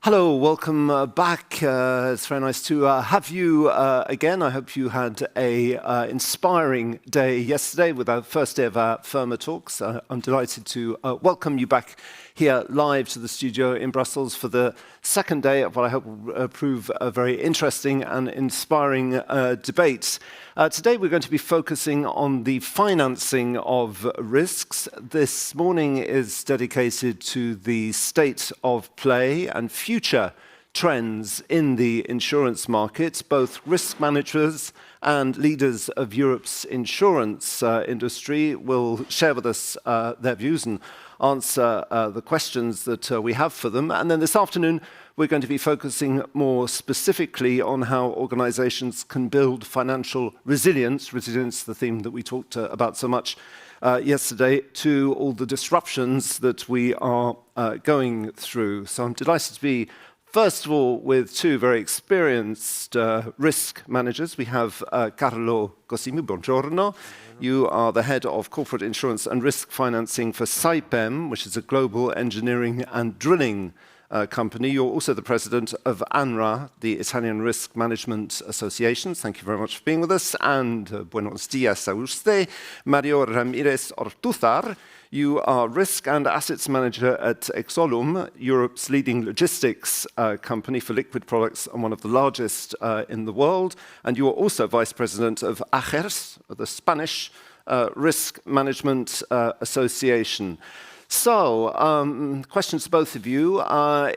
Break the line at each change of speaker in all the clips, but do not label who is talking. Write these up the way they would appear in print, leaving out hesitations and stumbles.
Hello, welcome back. It's very nice to have you again. I hope you had a inspiring day yesterday with our first day of our FERMA Talks. I'm delighted to welcome you back here live to the studio in Brussels for the second day of what I hope will prove a very interesting and inspiring debate. Today we're going to be focusing on the financing of risks. This morning is dedicated to the state of play and future trends in the insurance market. Both risk managers and leaders of Europe's insurance industry will share with us their views and answer the questions that we have for them. And then this afternoon, we're going to be focusing more specifically on how organizations can build financial resilience, the theme that we talked about so much yesterday, to all the disruptions that we are going through. So I'm delighted to be, first of all, with two very experienced risk managers. We have Carlo Cosimi, buongiorno. You are the head of corporate insurance and risk financing for Saipem, which is a global engineering and drilling company. You're also the president of ANRA, the Italian Risk Management Association. Thank you very much for being with us. And buenos dias a usted, Mario Ramírez Ortúzar. You are risk and assets manager at Exolum, Europe's leading logistics company for liquid products and one of the largest in the world. And you are also vice president of AGERS, the Spanish Risk Management Association. So, questions to both of you.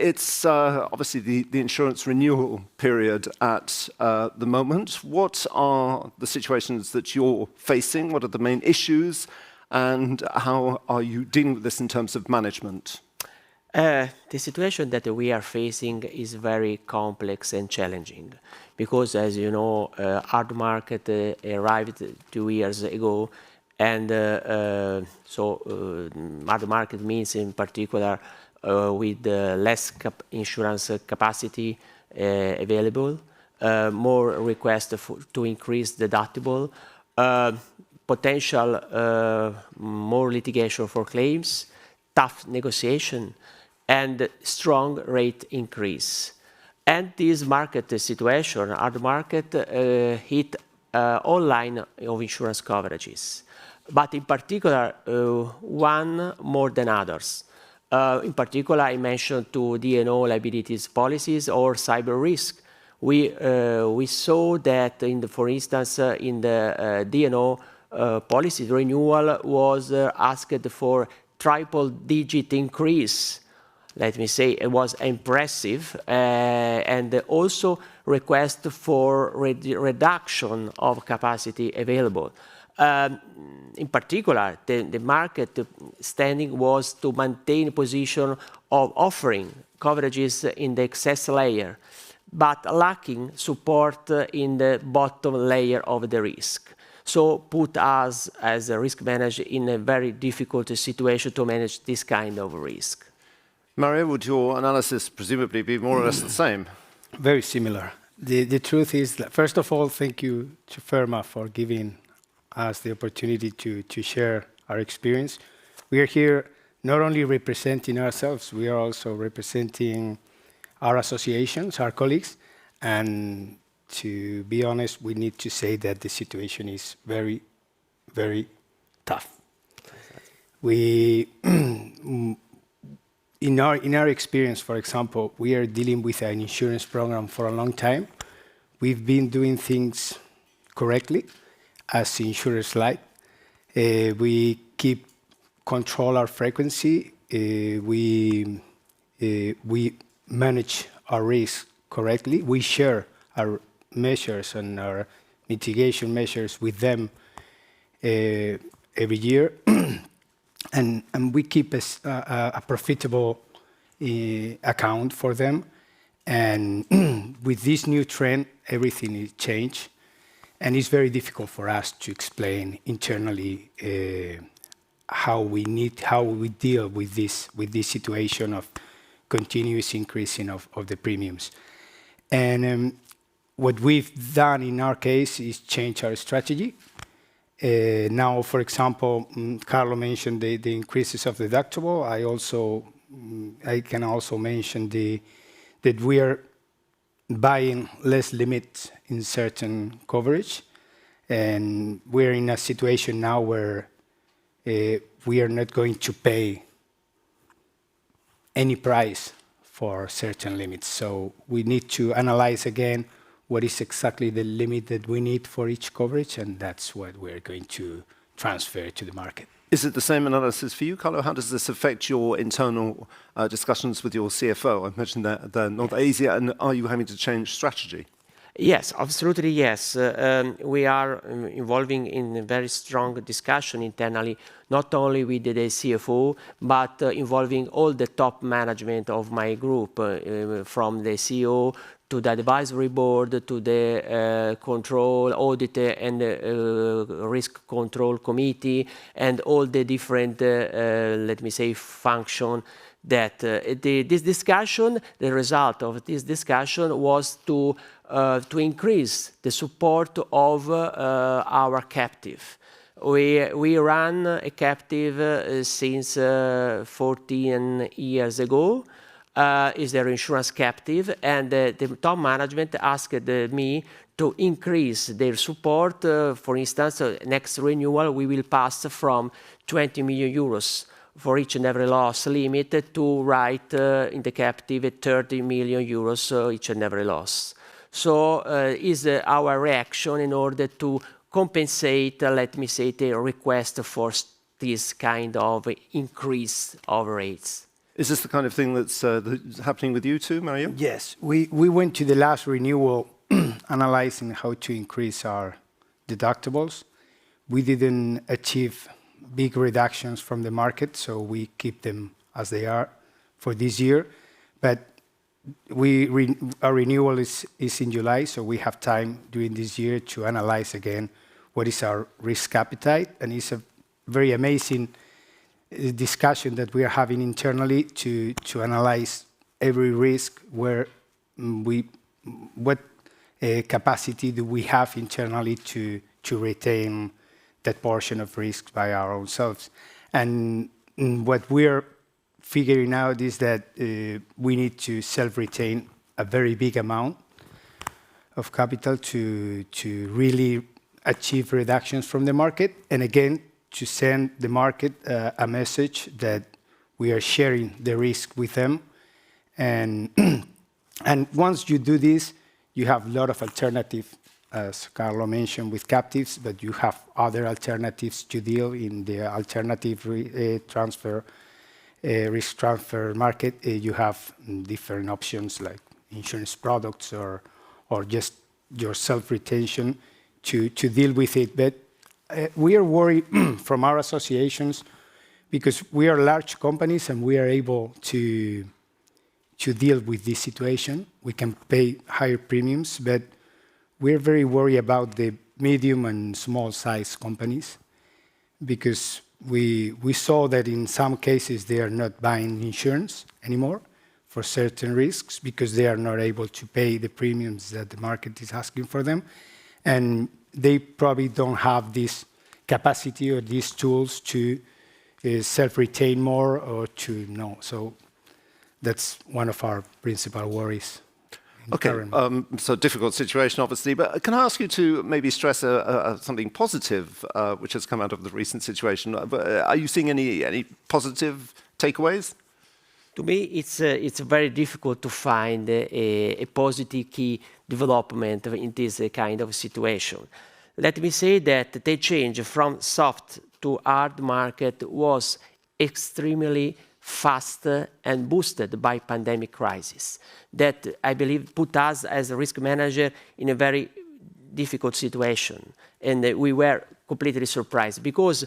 It's obviously the insurance renewal period at the moment. What are the situations that you're facing? What are the main issues? And how are you dealing with this in terms of management?
The situation that we are facing is very complex and challenging because, as you know, hard market arrived 2 years ago. And hard market means, in particular, with less insurance capacity available, more requests to increase deductible, potential more litigation for claims, tough negotiation, and strong rate increase. And this market situation, hard market, hit all line of insurance coverages. But in particular, one more than others. In particular, I mentioned two D&O liabilities policies or cyber risk. We saw that, for instance, in the D&O policy renewal was asked for triple-digit increase. Let me say it was impressive, and also request for reduction of capacity available. In particular, the market standing was to maintain a position of offering coverages in the excess layer, but lacking support in the bottom layer of the risk. So put us as a risk manager in a very difficult situation to manage this kind of risk.
Mario, would your analysis presumably be more or less the same?
Very similar. The truth is that, first of all, thank you to FERMA for giving us the opportunity to share our experience. We are here not only representing ourselves, we are also representing our associations, our colleagues, and to be honest, we need to say that the situation is very, very tough. We, in our experience, for example, we are dealing with an insurance program for a long time. We've been doing things correctly, as insurers like. We keep control our frequency. We manage our risk correctly. We share our measures and our mitigation measures with them every year. and we keep a profitable account for them. And with this new trend, everything is changed. And it's very difficult for us to explain internally how we deal with this situation of continuous increasing of the premiums. And what we've done in our case is change our strategy. Now, for example, Carlo mentioned the increases of deductible. I can also mention the that we are buying less limits in certain coverage. And we're in a situation now where we are not going to pay any price for certain limits. So we need to analyze again what is exactly the limit that we need for each coverage, and that's what we're going to transfer to the market.
Is it the same analysis for you, Carlo? How does this affect your internal discussions with your CFO? I mentioned that they're not easy, and are you having to change strategy?
Yes, absolutely yes. We are involving in a very strong discussion internally, not only with the CFO, but involving all the top management of my group, from the CEO to the advisory board, to the control, audit and risk control committee, and all the different, let me say, function that this discussion, the result of this discussion was to increase the support of our captive. We ran a captive since 14 years ago. Is their insurance captive, and the top management asked me to increase their support. For instance, next renewal we will pass from 20 million euros for each and every loss limit to write in the captive 30 million euros each and every loss. So is our reaction in order to compensate, let me say, the request for this kind of increase of rates.
Is this the kind of thing that's happening with you too, Mario?
Yes, we went to the last renewal analyzing how to increase our deductibles. We didn't achieve big reductions from the market, so we keep them as they are for this year. But our renewal is in July, so we have time during this year to analyze again what is our risk appetite. And it's a very amazing discussion that we are having internally to analyze every risk, where what capacity do we have internally to retain that portion of risk by our own selves. And what we're figuring out is that we need to self-retain a very big amount of capital to really achieve reductions from the market, and again to send the market a message that we are sharing the risk with them. And once you do this, you have a lot of alternatives, as Carlo mentioned, with captives, but you have other alternatives to deal in the alternative risk transfer market. You have different options like insurance products or just your self-retention to deal with it. But we are worried from our associations because we are large companies and we are able to deal with this situation. We can pay higher premiums, but we're very worried about the medium and small size companies because we saw that in some cases they are not buying insurance anymore for certain risks because they are not able to pay the premiums that the market is asking for them. And they probably don't have this capacity or these tools to self-retain more or to know. So that's one of our principal worries.
Okay, so difficult situation, obviously. But can I ask you to maybe stress something positive which has come out of the recent situation? Are you seeing any positive takeaways?
To me, it's very difficult to find a positive key development in this kind of situation. Let me say that the change from soft to hard market was extremely fast and boosted by pandemic crisis. That, I believe, put us as a risk manager in a very difficult situation. And we were completely surprised because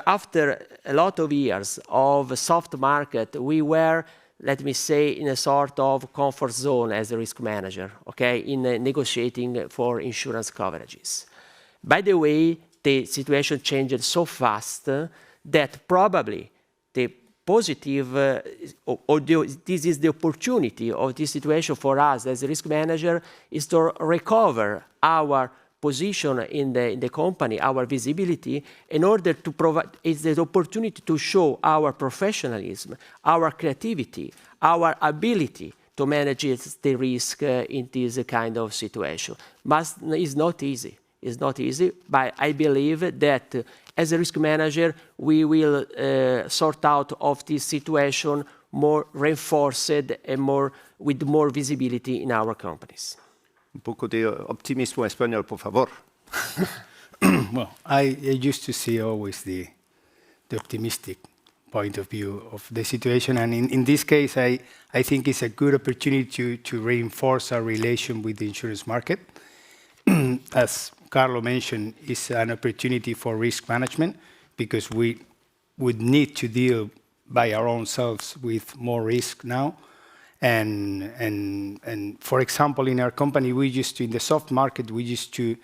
after a lot of years of soft market, we were, let me say, in a sort of comfort zone as a risk manager, okay, in negotiating for insurance coverages. By the way, the situation changed so fast that probably the positive, this is the opportunity of this situation for us as a risk manager, is to recover our position in the company, our visibility, in order to provide, it's the opportunity to show our professionalism, our creativity, our ability to manage the risk in this kind of situation. But it's not easy. It's not easy, but I believe that as a risk manager, we will sort out of this situation more reinforced and with more visibility in our companies.
Un poco de optimismo español, por favor.
Well, I used to see always the optimistic point of view of the situation. And in this case, I think it's a good opportunity to reinforce our relation with the insurance market. As Carlo mentioned, it's an opportunity for risk management because we would need to deal by our own selves with more risk now. And for example, in our company, in the soft market, we used to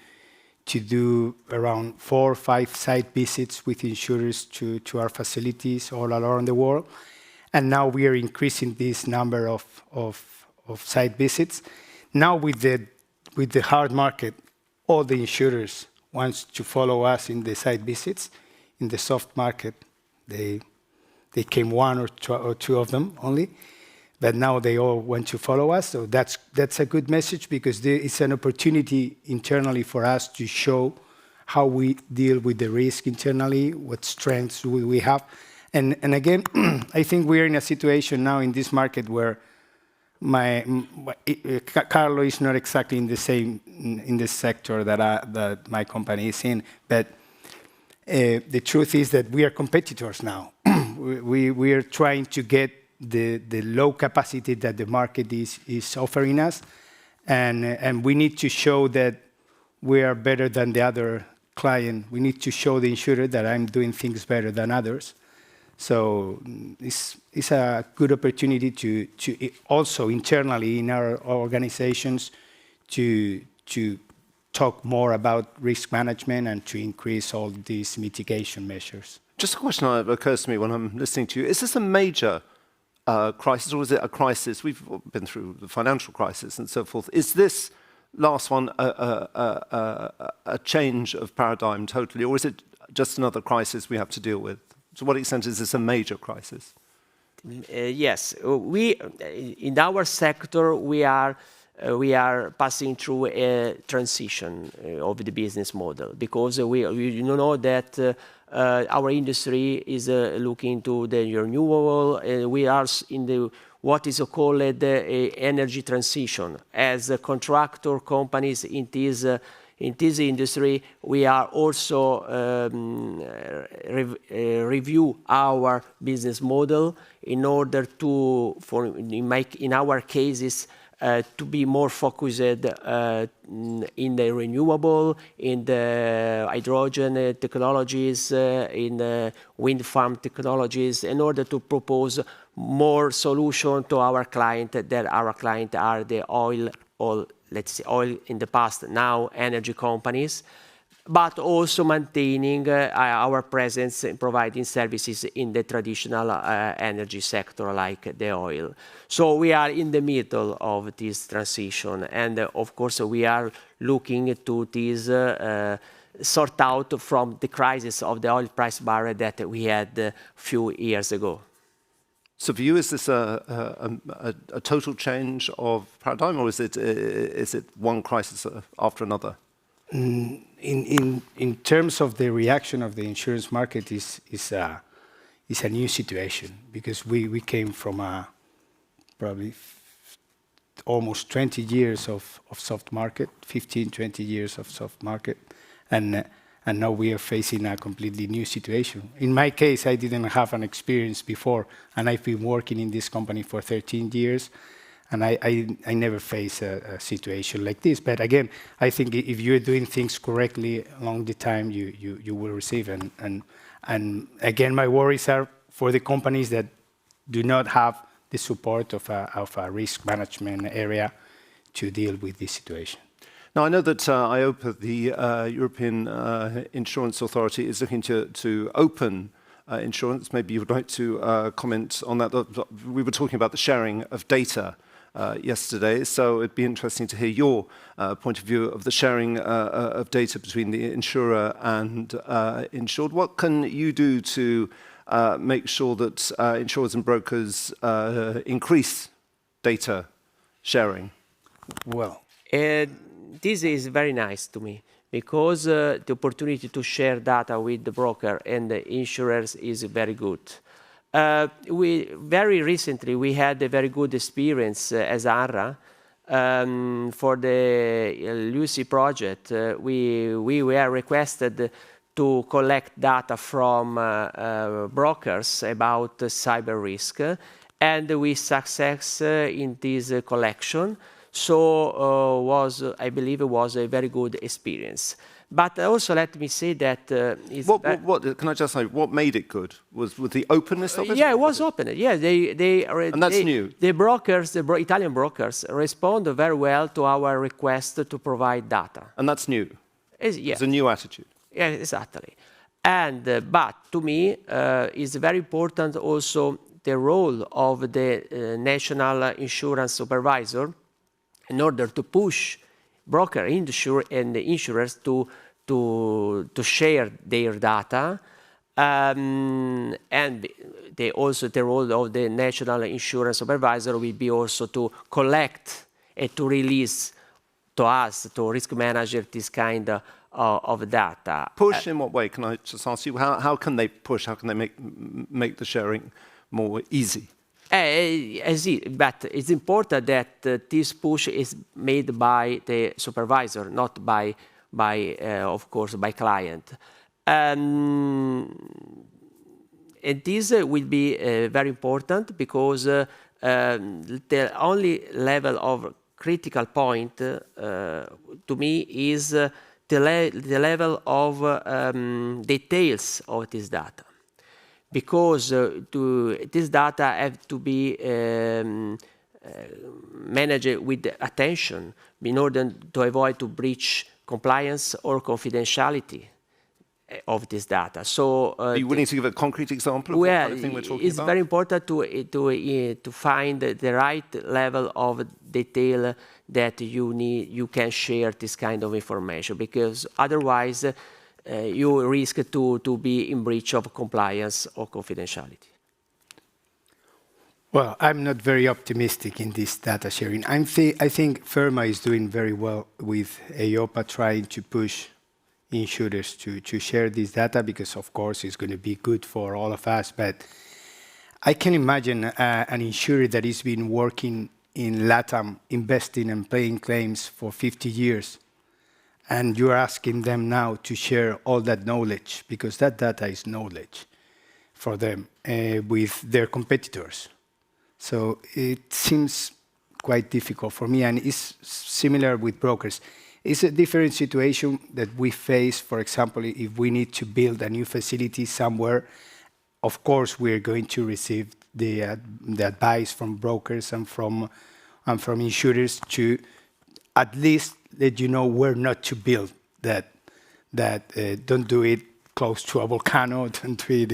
do around 4 or 5 site visits with insurers to our facilities all around the world. And now we are increasing this number of site visits. Now with the hard market, all the insurers want to follow us in the site visits. In the soft market, they came 1 or 2 of them only. But now they all want to follow us. So that's a good message because it's an opportunity internally for us to show how we deal with the risk internally, what strengths we have. And again, I think we're in a situation now in this market where Carlo is not exactly in the same in the sector that my company is in. But the truth is that we are competitors now. we are trying to get the low capacity that the market is offering us, and we need to show that we are better than the other client. We need to show the insurer that I'm doing things better than others. So it's a good opportunity to also internally in our organizations to talk more about risk management and to increase all these mitigation measures.
Just a question that occurs to me when I'm listening to you. Is this a major crisis, or is it a crisis? We've been through the financial crisis and so forth. Is this last one a change of paradigm totally, or is it just another crisis we have to deal with? To what extent is this a major crisis?
Yes, in our sector we are passing through a transition of the business model because we know that. Our industry is looking to the renewable. We are in what is called energy transition. As contractor companies in this industry, we are also review our business model in order to, in our cases, to be more focused in the renewable, in the hydrogen technologies, in the wind farm technologies, in order to propose more solution to our client. That our client are the oil in the past, now energy companies, but also maintaining our presence in providing services in the traditional energy sector like the oil. So we are in the middle of this transition, and of course we are looking to this sort out from the crisis of the oil price barrel that we had a few years ago.
So for you, is this a total change of paradigm, or is it one crisis after another?
In terms of the reaction of the insurance market is a new situation because we came from probably almost 20 years of soft market, 15, 20 years of soft market, and now we are facing a completely new situation. In my case, I didn't have an experience before, and I've been working in this company for 13 years. And I never face a situation like this. But again, I think if you're doing things correctly along the time, you will receive. And again, my worries are for the companies that do not have the support of a risk management area to deal with this situation.
Now, I know that IOPA, the European Insurance Authority, is looking to open insurance. Maybe you would like to comment on that. We were talking about the sharing of data yesterday, so it'd be interesting to hear your point of view of the sharing of data between the insurer and insured. What can you do to make sure that insurers and brokers increase data sharing?
Well,
This is very nice to me because the opportunity to share data with the broker and the insurers is very good. Very recently we had a very good experience as ARRA for the Lucy project. We were requested to collect data from brokers about cyber risk, and we success in this collection. So I believe it was a very good experience. But also let me say that
can I just say, what made it good? Was the openness of it?
Yeah, it was open. Yeah,
And that's new.
The brokers, Italian brokers, respond very well to our request to provide data.
And that's new.
Yeah.
It's a new attitude.
Yeah, exactly. And but to me, it's very important also the role of the national insurance supervisor in order to push broker and the insurers to share their data, and also the role of the national insurance supervisor will be also to collect and to release to us, to risk manager, this kind of data.
Push in what way? Can I just ask you, how can they push? How can they make the sharing more easy? But
it's important that this push is made by the supervisor, not by of course, by client. And this will be very important because the only level of critical point to me is the level of details of this data. Because this data have to be managed with attention in order to avoid to breach compliance or confidentiality of this data. So,
are you willing to give a concrete example of what kind of thing we're talking about?
It's very important to find the right level of detail that you can share this kind of information, because otherwise you risk to be in breach of compliance or confidentiality.
Well, I'm not very optimistic in this data sharing. I think FERMA is doing very well with EIOPA trying to push insurers to share this data, because of course it's going to be good for all of us. But I can imagine an insurer that has been working in LATAM, investing and paying claims for 50 years, and you're asking them now to share all that knowledge, because that data is knowledge for them, with their competitors. So it seems quite difficult for me, and it's similar with brokers. It's a different situation that we face, for example, if we need to build a new facility somewhere. Of course, we're going to receive the advice from brokers and from insurers to at least let you know where not to build that. Don't do it close to a volcano. Don't do it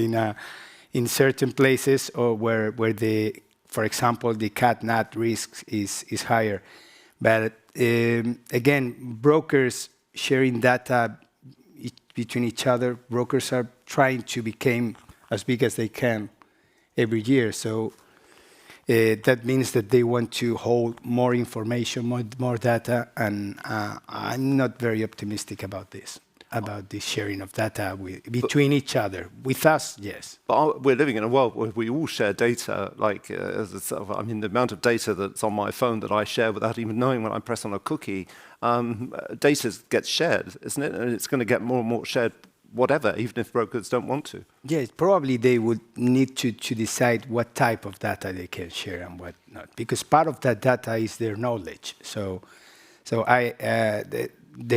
in certain places, or where for example, the cat-nat risk is higher. But again, brokers sharing data between each other, brokers are trying to become as big as they can every year. So that means that they want to hold more information, more data, and I'm not very optimistic about this sharing of data between each other. With us, yes.
But we're living in a world where we all share data. Like, I mean, the amount of data that's on my phone that I share without even knowing when I press on a cookie, data gets shared, isn't it? And it's going to get more and more shared, whatever, even if brokers don't want to.
Yes, probably they would need to decide what type of data they can share and what not, because part of that data is their knowledge. So the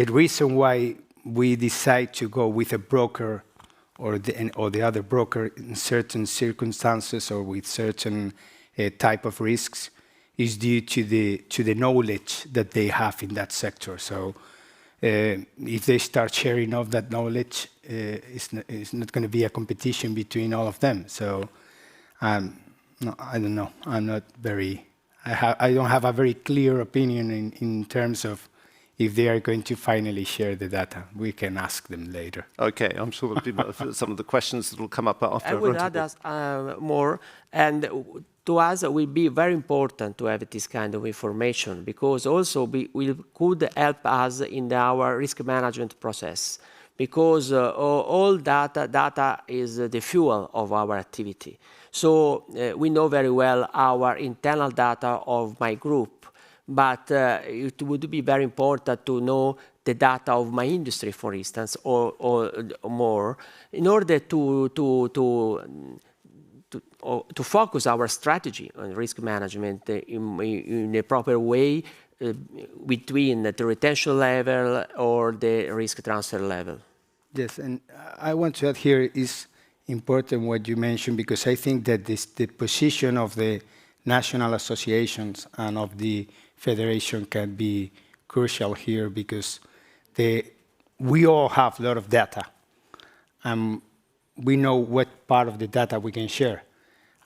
reason why we decide to go with a broker or the other broker in certain circumstances or with certain type of risks is due to the knowledge that they have in that sector. So if they start sharing of that knowledge, it's not going to be a competition between all of them. So no, I don't know. I'm not very. I don't have a very clear opinion in terms of if they are going to finally share the data. We can ask them later.
Okay, I'm sure there'll be some of the questions that will come up after.
I would add more, and to us it will be very important to have this kind of information, because also could help us in our risk management process, because all data is the fuel of our activity. So we know very well our internal data of my group, but it would be very important to know the data of my industry, for instance, or more, in order to focus our strategy on risk management in a proper way between the retention level or the risk transfer level.
Yes, and I want to add here is important what you mentioned, because I think that the position of the national associations and of the federation can be crucial here, because we all have a lot of data. We know what part of the data we can share.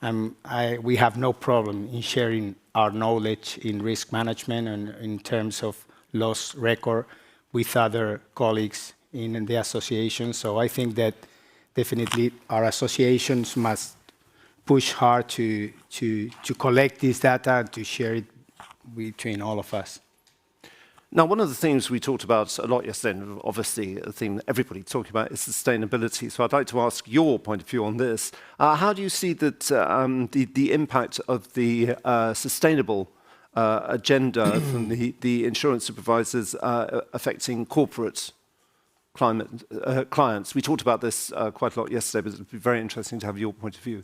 We have no problem in sharing our knowledge in risk management and in terms of loss record with other colleagues in the association. So I think that definitely our associations must push hard to collect this data and to share it between all of us.
Now, one of the themes we talked about a lot yesterday, and obviously a theme that everybody's talking about, is sustainability. So I'd like to ask your point of view on this. How do you see that the impact of the sustainable agenda from the insurance supervisors affecting corporate clients? We talked about this quite a lot yesterday, but it would be very interesting to have your point of view.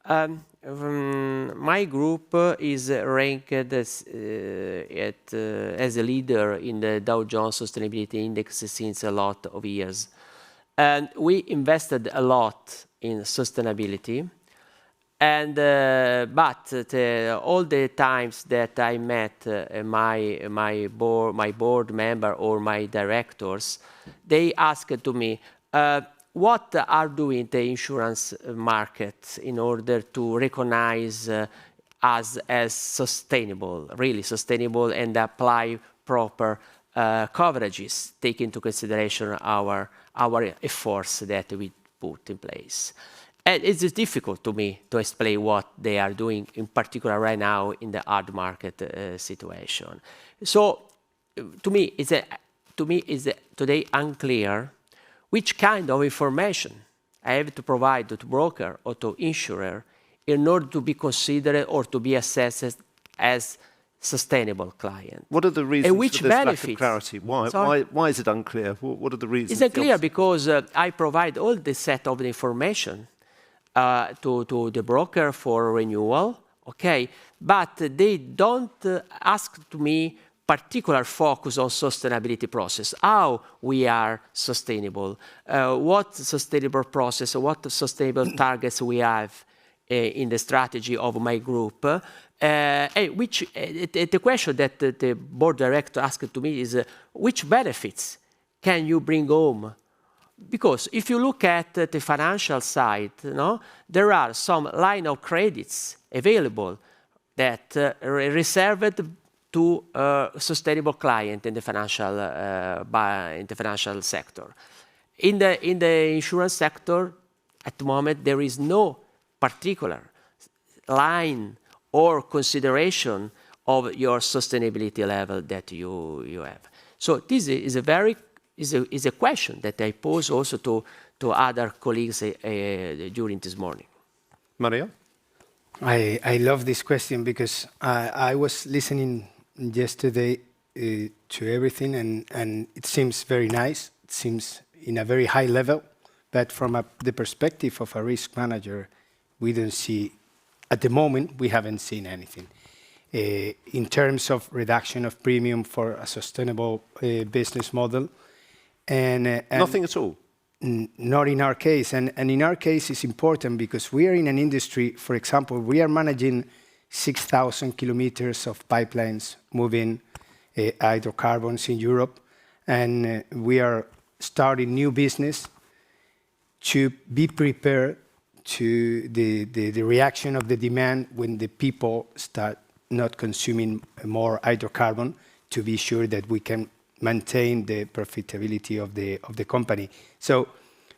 My group is ranked as a leader in the Dow Jones Sustainability Index since a lot of years. And we invested a lot in sustainability. And but all the times that I met my board member or my directors, they asked to me, what are doing the insurance market in order to recognize us as sustainable, really sustainable, and apply proper coverages, take into consideration our efforts that we put in place. And it's difficult to me to explain what they are doing, in particular right now in the hard market situation. So to me, it's today unclear which kind of information I have to provide to broker or to insurer in order to be considered or to be assessed as sustainable client.
What are the reasons
and which
for this
benefits?
lack of clarity? Why is it unclear? What are the reasons?
It's unclear because I provide all the set of the information to the broker for renewal, okay? But they don't ask to me particular focus on sustainability process, how we are sustainable, what sustainable process, what sustainable targets we have in the strategy of my group. The question that the board director asked to me is, which benefits can you bring home? Because if you look at the financial side, there are some line of credits available that reserved to sustainable client in the financial sector. In the insurance sector, at the moment, there is no particular line or consideration of your sustainability level that you have. So this is a question that I pose also to other colleagues during this morning.
Maria?
I love this question because I was listening yesterday to everything, and it seems very nice. It seems in a very high level, but from the perspective of a risk manager, we don't see, at the moment, we haven't seen anything. In terms of reduction of premium for a sustainable business model. And
nothing at all?
Not in our case. And in our case, it's important because we are in an industry, for example, we are managing 6,000 kilometers of pipelines moving hydrocarbons in Europe. And we are starting new business to be prepared to the reaction of the demand when the people start not consuming more hydrocarbon, to be sure that we can maintain the profitability of the company. So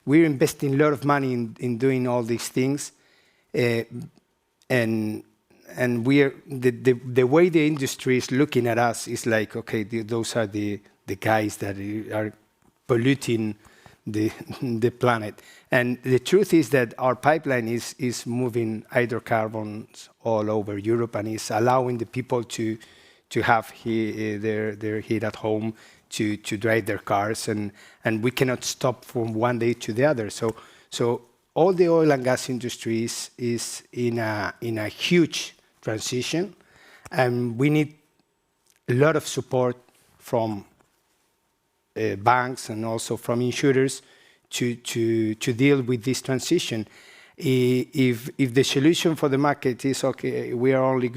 we're investing a lot of money in doing all these things. And we are the way the industry is looking at us is like, okay, those are the guys that are polluting the planet. And the truth is that our pipeline is moving hydrocarbons all over Europe and is allowing the people to have their heat at home, to drive their cars, and we cannot stop from one day to the other. So all the oil and gas industry is in a huge transition, and we need a lot of support from banks and also from insurers to deal with this transition. If the solution for the market is, okay, we are only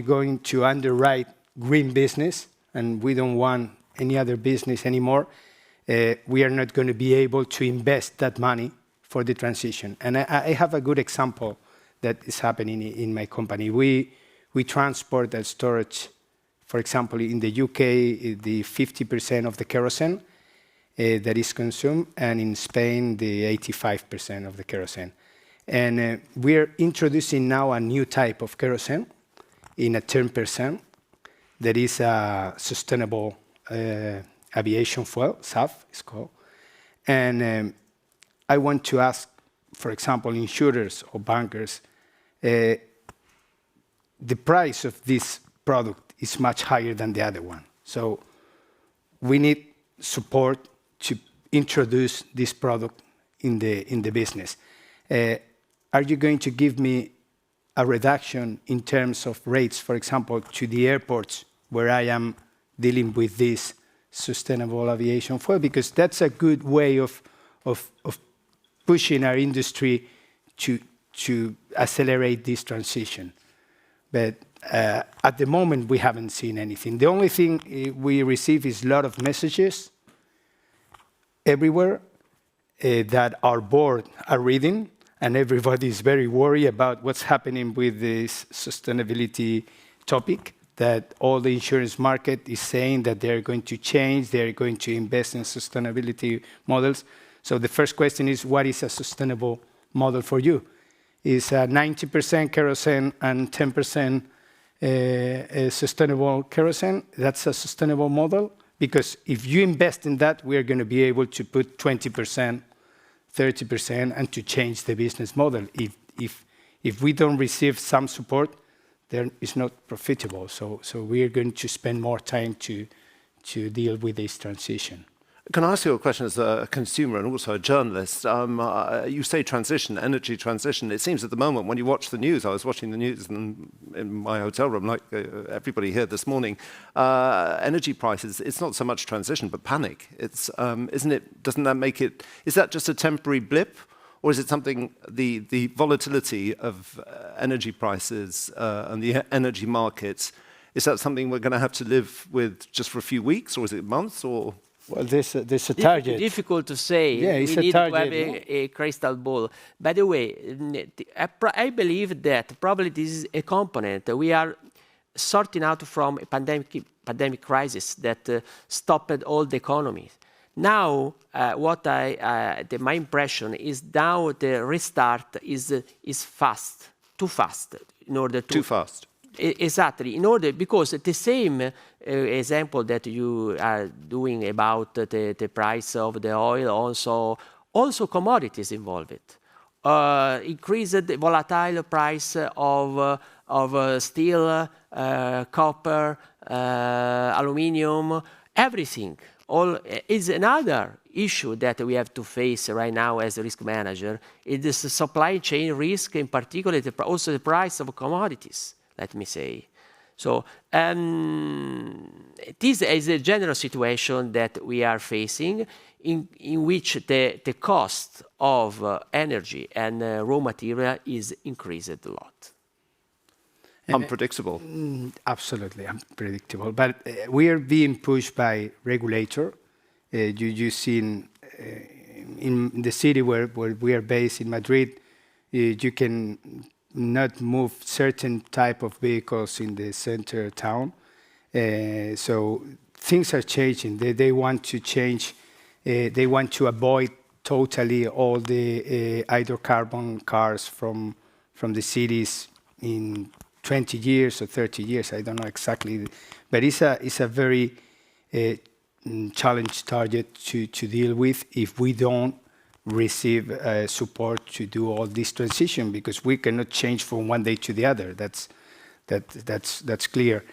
going to underwrite green business and we don't want any other business anymore, we are not going to be able to invest that money for the transition. And I have a good example that is happening in my company. We transport and storage, for example, in the UK, the 50% of the kerosene that is consumed, and in Spain, the 85% of the kerosene. And we're introducing now a new type of kerosene in a 10% that is a sustainable aviation fuel, SAF it's called. And I want to ask, for example, insurers or bankers, the price of this product is much higher than the other one. So we need support to introduce this product in the business. Are you going to give me a reduction in terms of rates, for example, to the airports where I am dealing with this sustainable aviation fuel? Because that's a good way of pushing our industry to accelerate this transition. But at the moment, we haven't seen anything. The only thing we receive is a lot of messages everywhere that our board are reading, and everybody is very worried about what's happening with this sustainability topic, that all the insurance market is saying that they're going to change, they're going to invest in sustainability models. So the first question is, what is a sustainable model for you? Is 90% kerosene and 10% sustainable kerosene, that's a sustainable model? Because if you invest in that, we are going to be able to put 20%, 30%, and to change the business model. If we don't receive some support, then it's not profitable. So we are going to spend more time to deal with this transition.
Can I ask you a question as a consumer and also a journalist? You say transition, energy transition. It seems at the moment when you watch the news, I was watching the news in my hotel room like everybody here this morning, energy prices, it's not so much transition but panic. It's, isn't it, doesn't that make it, is that just a temporary blip? Or is it something, the volatility of energy prices and the energy markets, is that something we're going to have to live with just for a few weeks, or is it months, or?
Well, there's a target.
Difficult to say.
Yeah, it's
we need
target,
to have a crystal ball. By the way, I believe that probably this is a component we are sorting out from a pandemic crisis that stopped all the economy. Now, my impression is now the restart is fast, too fast, in order to.
Too fast.
Exactly, in order, because the same example that you are doing about the price of the oil, also commodities involved. Increased volatile price of steel, copper, aluminium, everything. All is another issue that we have to face right now as a risk manager. It is the supply chain risk, in particular, also the price of commodities, let me say. So this is a general situation that we are facing in which the cost of energy and raw material is increased a lot.
Unpredictable.
Absolutely unpredictable. But we are being pushed by regulator. You've seen in the city where we are based in Madrid, you can not move certain type of vehicles in the center town. So things are changing. They want to change. They want to avoid totally all the hydrocarbon cars from from the cities in 20 years or 30 years. I don't know exactly, but it's a very challenge target to deal with if we don't receive support to do all this transition, because we cannot change from one day to the other. That's clear.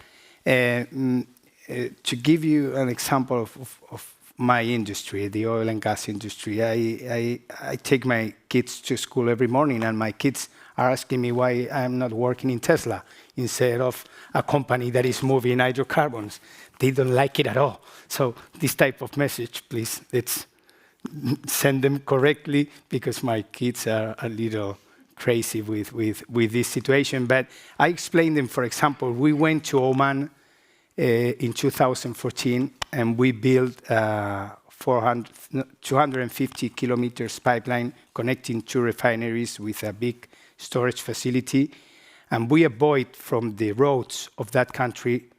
To give you an example of my industry, the oil and gas industry, I take my kids to school every morning, and my kids are asking me why I'm not working in Tesla instead of a company that is moving hydrocarbons. They don't like it at all. So this type of message, please, let's send them correctly, because my kids are a little crazy with this situation. But I explained them, for example, we went to Oman in 2014, and we built 250 kilometers pipeline connecting two refineries with a big storage facility. And we avoid from the roads of that country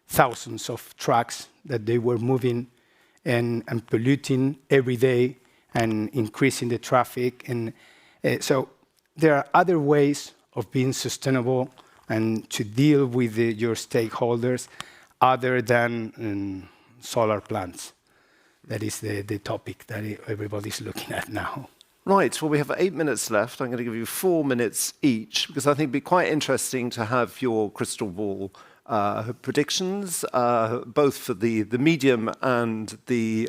thousands of trucks that they were moving and polluting every day and increasing the traffic. And so there are other ways of being sustainable and to deal with your stakeholders other than solar plants. That is the topic that everybody's looking at now.
Right, well, we have 8 minutes left. I'm going to give you 4 minutes each, because I think it'd be quite interesting to have your crystal ball predictions, both for the medium and the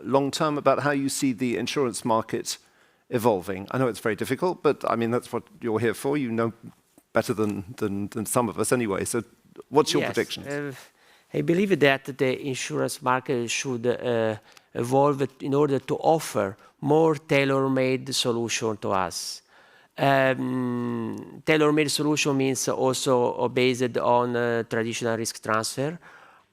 long term, about how you see the insurance market evolving. I know it's very difficult, but I mean, that's what you're here for. You know better than some of us anyway. So what's your prediction?
I believe that the insurance market should evolve in order to offer more tailor-made solution to us. Tailor-made solution means also based on traditional risk transfer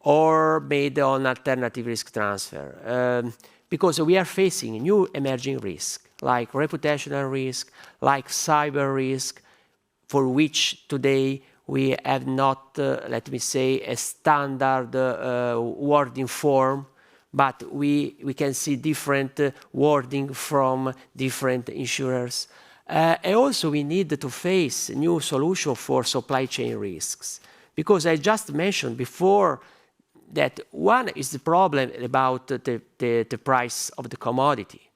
or made on alternative risk transfer. Because we are facing new emerging risks, like reputational risk, like cyber risk, for which today we have not, let me say, a standard wording form, but we can see different wording from different insurers. And also we need to face new solution for supply chain risks. Because I just mentioned before that one is the problem about the price of the commodity.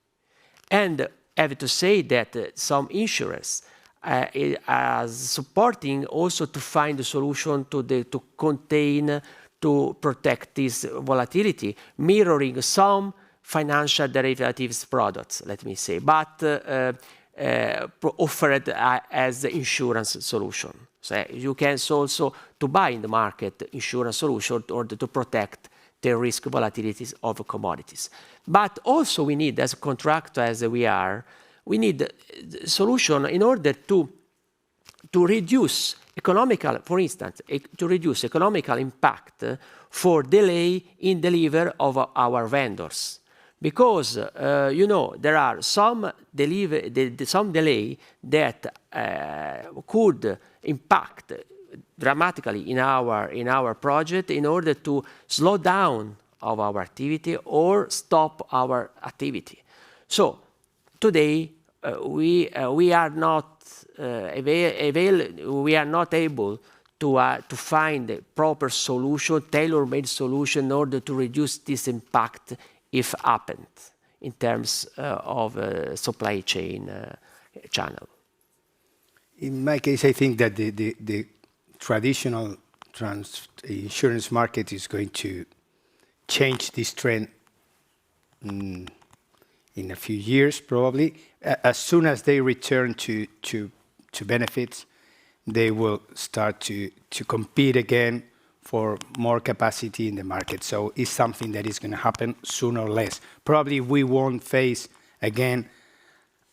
And I have to say that some insurers are supporting also to find a solution to contain, to protect this volatility, mirroring some financial derivatives products, let me say, but offered as insurance solution. So you can also to buy in the market insurance solution in order to protect the risk volatilities of commodities. But also we need, as a contractor as we are, we need solution in order to reduce economical, for instance, to reduce economical impact for delay in delivery of our vendors. Because, you know, there are some delay that could impact dramatically in our project in order to slow down of our activity or stop our activity. So today we are not able to find a proper solution, tailor-made solution in order to reduce this impact if happened in terms of supply chain channel.
In my case, I think that the traditional insurance market is going to change this trend in a few years, probably. As soon as they return to benefits, they will start to compete again for more capacity in the market. So it's something that is going to happen sooner or less. Probably we won't face again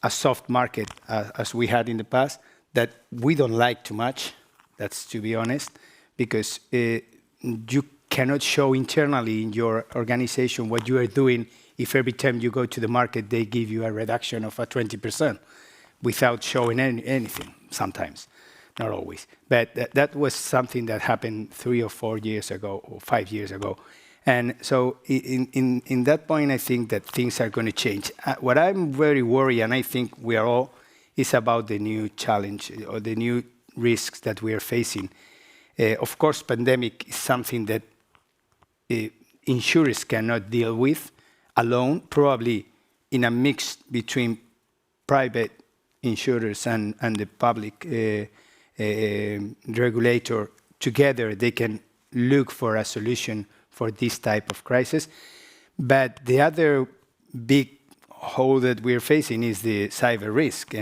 a soft market as we had in the past, that we don't like too much, that's to be honest, because you cannot show internally in your organization what you are doing if every time you go to the market they give you a reduction of 20% without showing anything sometimes. Not always, but that was something that happened 3 or 4 years ago or 5 years ago. And so in that point, I think that things are going to change. What I'm very worried, and I think we are all, is about the new challenge or the new risks that we are facing. Of course, pandemic is something that insurers cannot deal with alone, probably in a mix between private insurers and the public regulator. Together, they can look for a solution for this type of crisis. But the other big hole that we're facing is the cyber risk.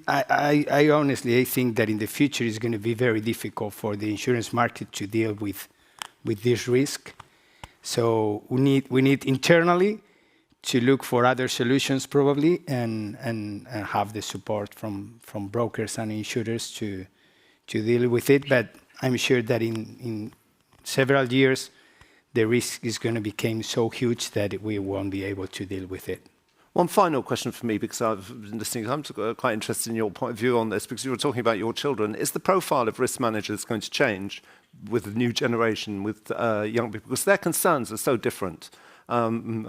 I honestly think that in the future it's going to be very difficult for the insurance market to deal with this risk. So we need internally to look for other solutions probably and have the support from brokers and insurers to deal with it. But I'm sure that in several years the risk is going to become so huge that we won't be able to deal with it.
One final question for me, because I've been listening, I'm quite interested in your point of view on this, because you were talking about your children. Is the profile of risk managers going to change with the new generation, with young people? Because their concerns are so different than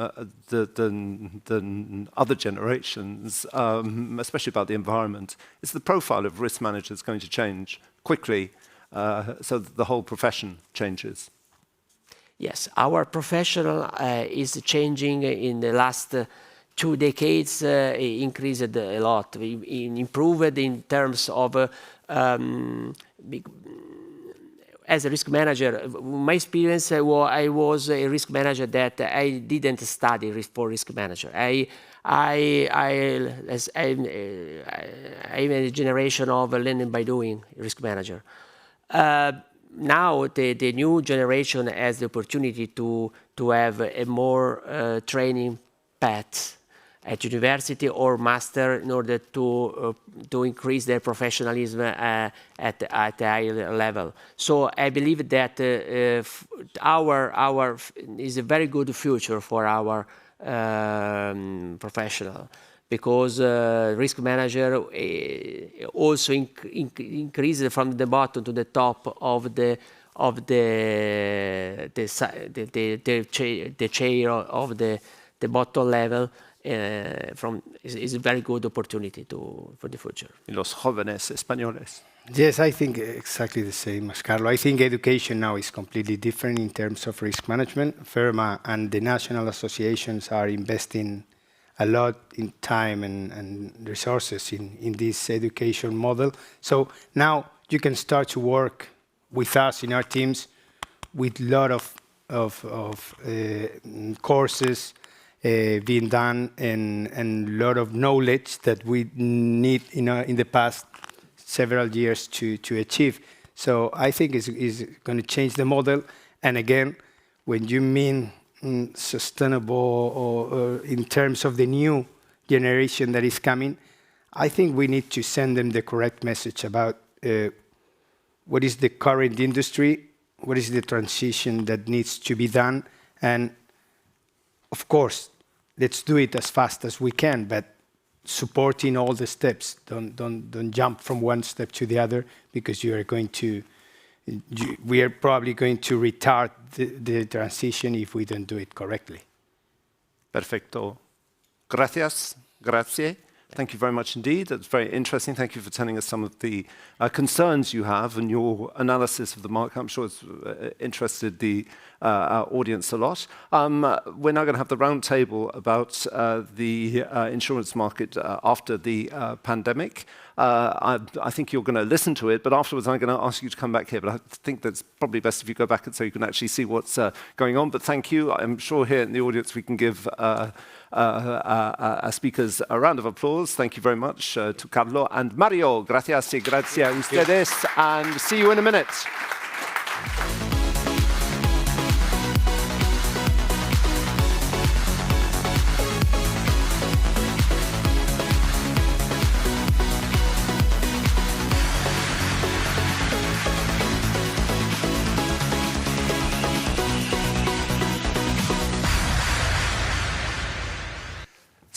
other generations, especially about the environment. Is the profile of risk managers going to change quickly so that the whole profession changes?
Yes, our professional is changing in the last 2 decades, increased a lot, improved in terms of, as a risk manager, my experience, I was a risk manager that I didn't study for risk manager. I'm a generation of learning by doing risk manager. Now the new generation has the opportunity to have a more training path at university or master in order to increase their professionalism at a higher level. So I believe that our is a very good future for our professional, because risk manager also increases from the bottom to the top of the chair of the bottom level. Is a very good opportunity for the future.
Los jóvenes españoles.
Yes, I think exactly the same as Carlo. I think education now is completely different in terms of risk management. FERMA and the national associations are investing a lot in time and resources in this education model. So now you can start to work with us in our teams with a lot of courses being done and a lot of knowledge that we need in the past several years to achieve. So I think it's going to change the model. And again, when you mean sustainable or in terms of the new generation that is coming, I think we need to send them the correct message about what is the current industry, what is the transition that needs to be done, and of course, let's do it as fast as we can, but supporting all the steps. Don't jump from one step to the other, because we are probably going to retard the transition if we don't do it correctly.
Perfecto. Gracias. Grazie. Thank you very much indeed. That's very interesting. Thank you for telling us some of the concerns you have and your analysis of the market. I'm sure it's interested the audience a lot. We're now going to have the round table about the insurance market after the pandemic. I think you're going to listen to it, but afterwards I'm going to ask you to come back here. But I think that's probably best if you go back so you can actually see what's going on. But thank you. I'm sure here in the audience we can give speakers a round of applause. Thank you very much to Carlo and Mario. Gracias y gracias a ustedes. And see you in a minute.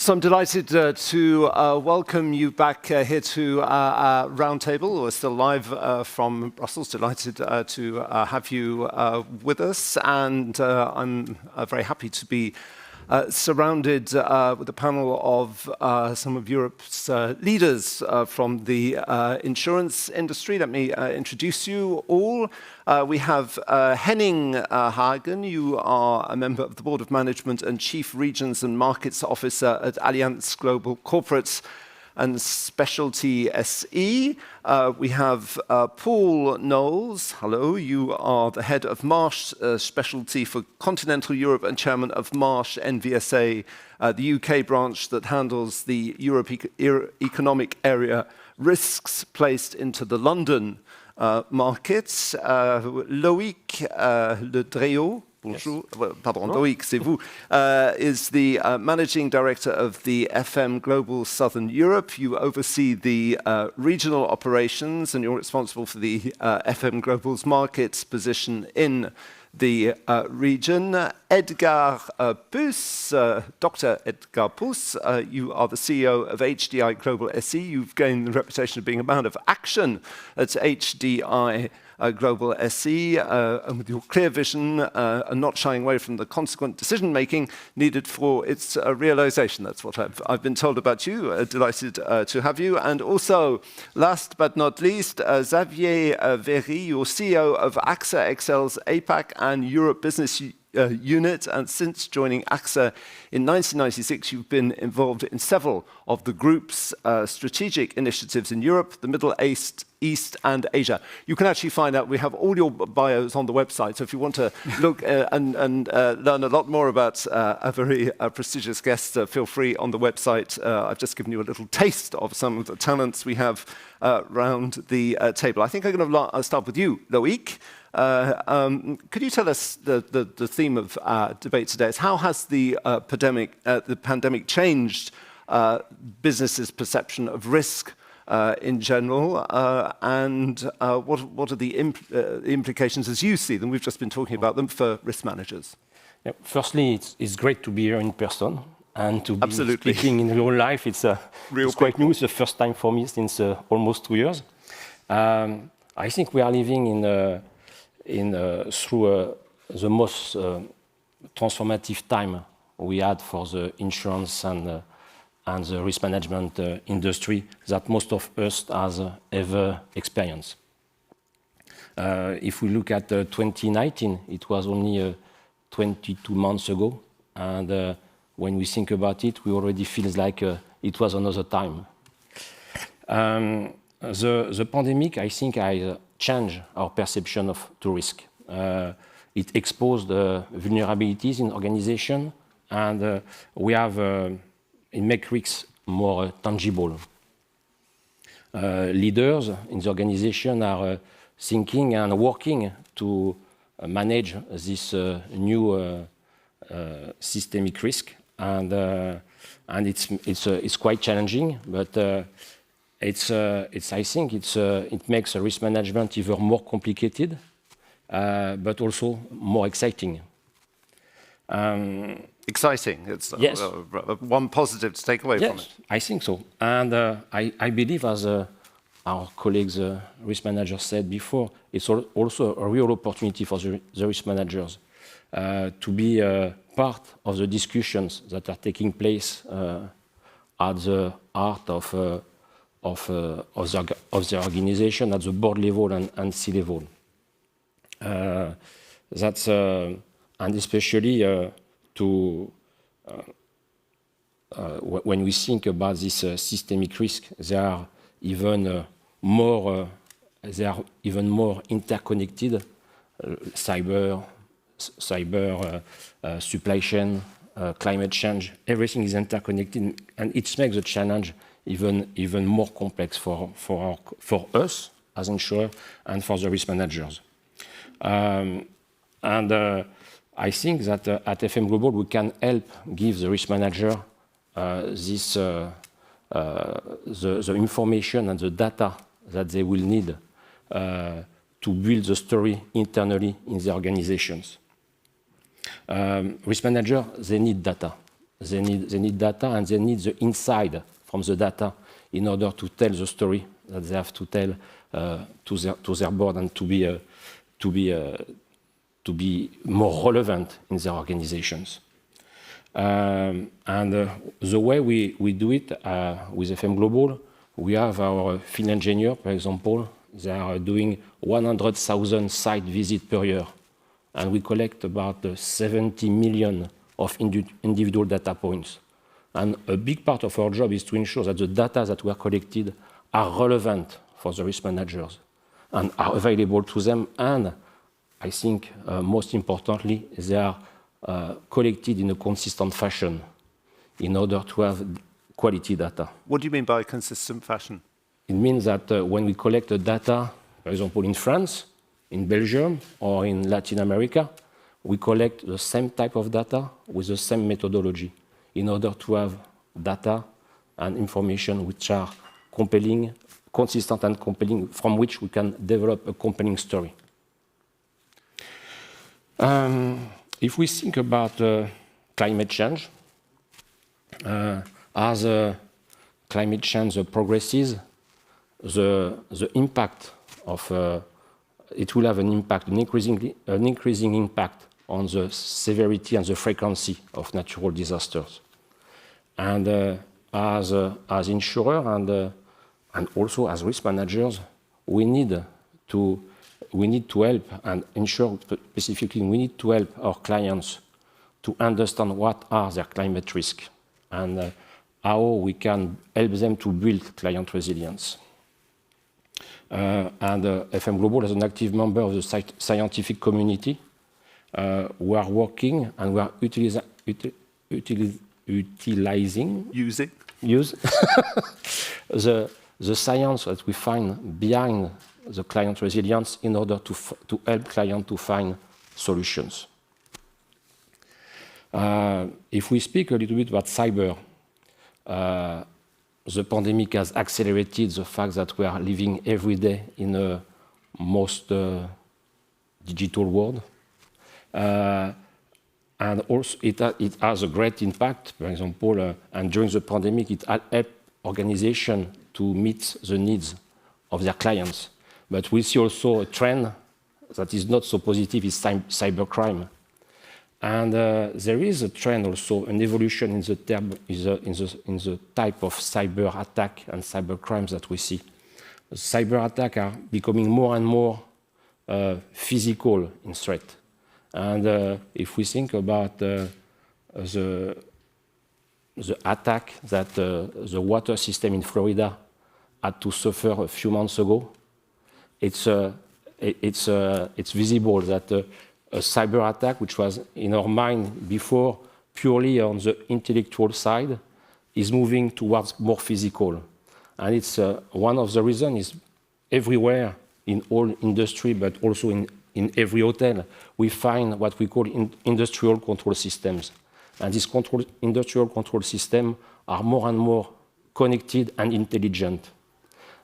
So I'm delighted to welcome you back here to our roundtable. We're still live from Brussels. Delighted to have you with us, and I'm very happy to be surrounded with a panel of some of Europe's leaders from the insurance industry. Let me introduce you all. We have Henning Hagen. You are a member of the Board of Management and Chief Regions and Markets Officer at Allianz Global Corporates and Specialty SE. We have Paul Knowles. Hello, you are the head of Marsh Specialty for Continental Europe and chairman of Marsh NVSA, the UK branch that handles the Europe Economic Area risks placed into the London markets. Loïc Le Dréau. Bonjour. Yes. Well, pardon, Loïc, c'est vous, is the Managing Director of the FM Global Southern Europe. You oversee the regional operations and you're responsible for the FM Global's markets position in the region. Edgar Puss, Dr. Edgar Puss, you are the CEO of HDI Global SE. You've gained the reputation of being a man of action at HDI Global SE, and with your clear vision and not shying away from the consequent decision-making needed for its realization. That's what I've been told about you. Delighted to have you. And also, last but not least, Xavier Véry, your CEO of AXA XL's APAC and Europe Business Unit, and since joining AXA in 1996, you've been involved in several of the group's strategic initiatives in Europe, the Middle East, and Asia. You can actually find out, we have all your bios on the website, so if you want to look and learn a lot more about a very prestigious guest, feel free on the website. I've just given you a little taste of some of the talents we have around the table. I think I'm going to start with you, Loïc. Could you tell us the theme of our debate today is how has the pandemic changed businesses' perception of risk in general, and what are the implications as you see them? We've just been talking about them for risk managers.
Yeah, firstly, it's great to be here in person and to be speaking in real life. It's quite new. It's the first time for me since almost 2 years. I think we are living through the most transformative time we had for the insurance and the risk management industry that most of us has ever experienced. If we look at 2019, it was only 22 months ago, and when we think about it, we already feel like it was another time. The pandemic, I think, has changed our perception of risk. It exposed vulnerabilities in organization, and it makes risks more tangible. Leaders in the organization are thinking and working to manage this new systemic risk, and it's quite challenging, but I think it makes risk management even more complicated, but also more exciting.
Exciting. It's
yes.
One positive to take away from it.
I think so. And I believe, as our colleagues, risk managers said before, it's also a real opportunity for the risk managers to be part of the discussions that are taking place at the heart of the organization, at the board level and C-level. And especially when we think about this systemic risk, they are even more interconnected. Cyber, supply chain, climate change, everything is interconnected, and it makes the challenge even more complex for us as insurers and for the risk managers. I think that at FM Global we can help give the risk manager the information and the data that they will need to build the story internally in the organizations. Risk managers, they need data. They need data, and they need the insight from the data in order to tell the story that they have to tell to their board and to be more relevant in their organizations. The way we do it with FM Global, we have our field engineer, for example, they are doing 100,000 site visits per year. And we collect about 70 million of individual data points. And a big part of our job is to ensure that the data that were collected are relevant for the risk managers and are available to them. And I think most importantly, they are collected in a consistent fashion in order to have quality data.
What do you mean by consistent fashion?
It means that when we collect the data, for example, in France, in Belgium, or in Latin America, we collect the same type of data with the same methodology in order to have data and information which are compelling, consistent and compelling, from which we can develop a compelling story. If we think about climate change, as climate change progresses, the impact of it will have an impact, an increasing impact on the severity and the frequency of natural disasters. And as insurer and also as risk managers, we need to help and ensure specifically we need to help our clients to understand what are their climate risks and how we can help them to build client resilience. FM Global is an active member of the scientific community. We are working and we are using the science that we find behind the client resilience in order to help clients to find solutions. If we speak a little bit about cyber, the pandemic has accelerated the fact that we are living every day in a most digital world. And also it has a great impact, for example, and during the pandemic it helped organizations to meet the needs of their clients. But we see also a trend that is not so positive, is cybercrime. And there is a trend also, an evolution in the type of cyber attack and cyber crimes that we see. Cyber attacks are becoming more and more physical in threat. And if we think about the attack that the water system in Florida had to suffer a few months ago, it's visible that a cyber attack, which was in our mind before purely on the intellectual side, is moving towards more physical. And it's one of the reasons is everywhere in all industry, but also in every hotel, we find what we call industrial control systems. And these industrial control systems are more and more connected and intelligent.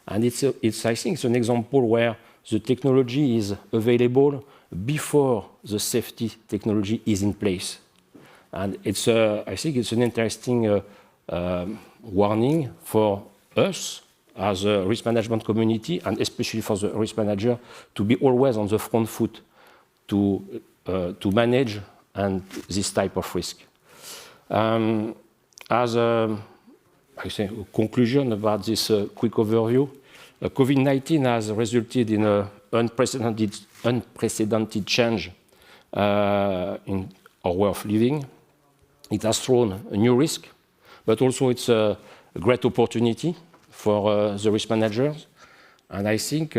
And I think it's an example where the technology is available before the safety technology is in place. And I think it's an interesting warning for us as a risk management community, and especially for the risk manager, to be always on the front foot to manage this type of risk. As a conclusion about this quick overview, COVID-19 has resulted in an unprecedented change in our way of living. It has thrown a new risk, but also it's a great opportunity for the risk managers. And I think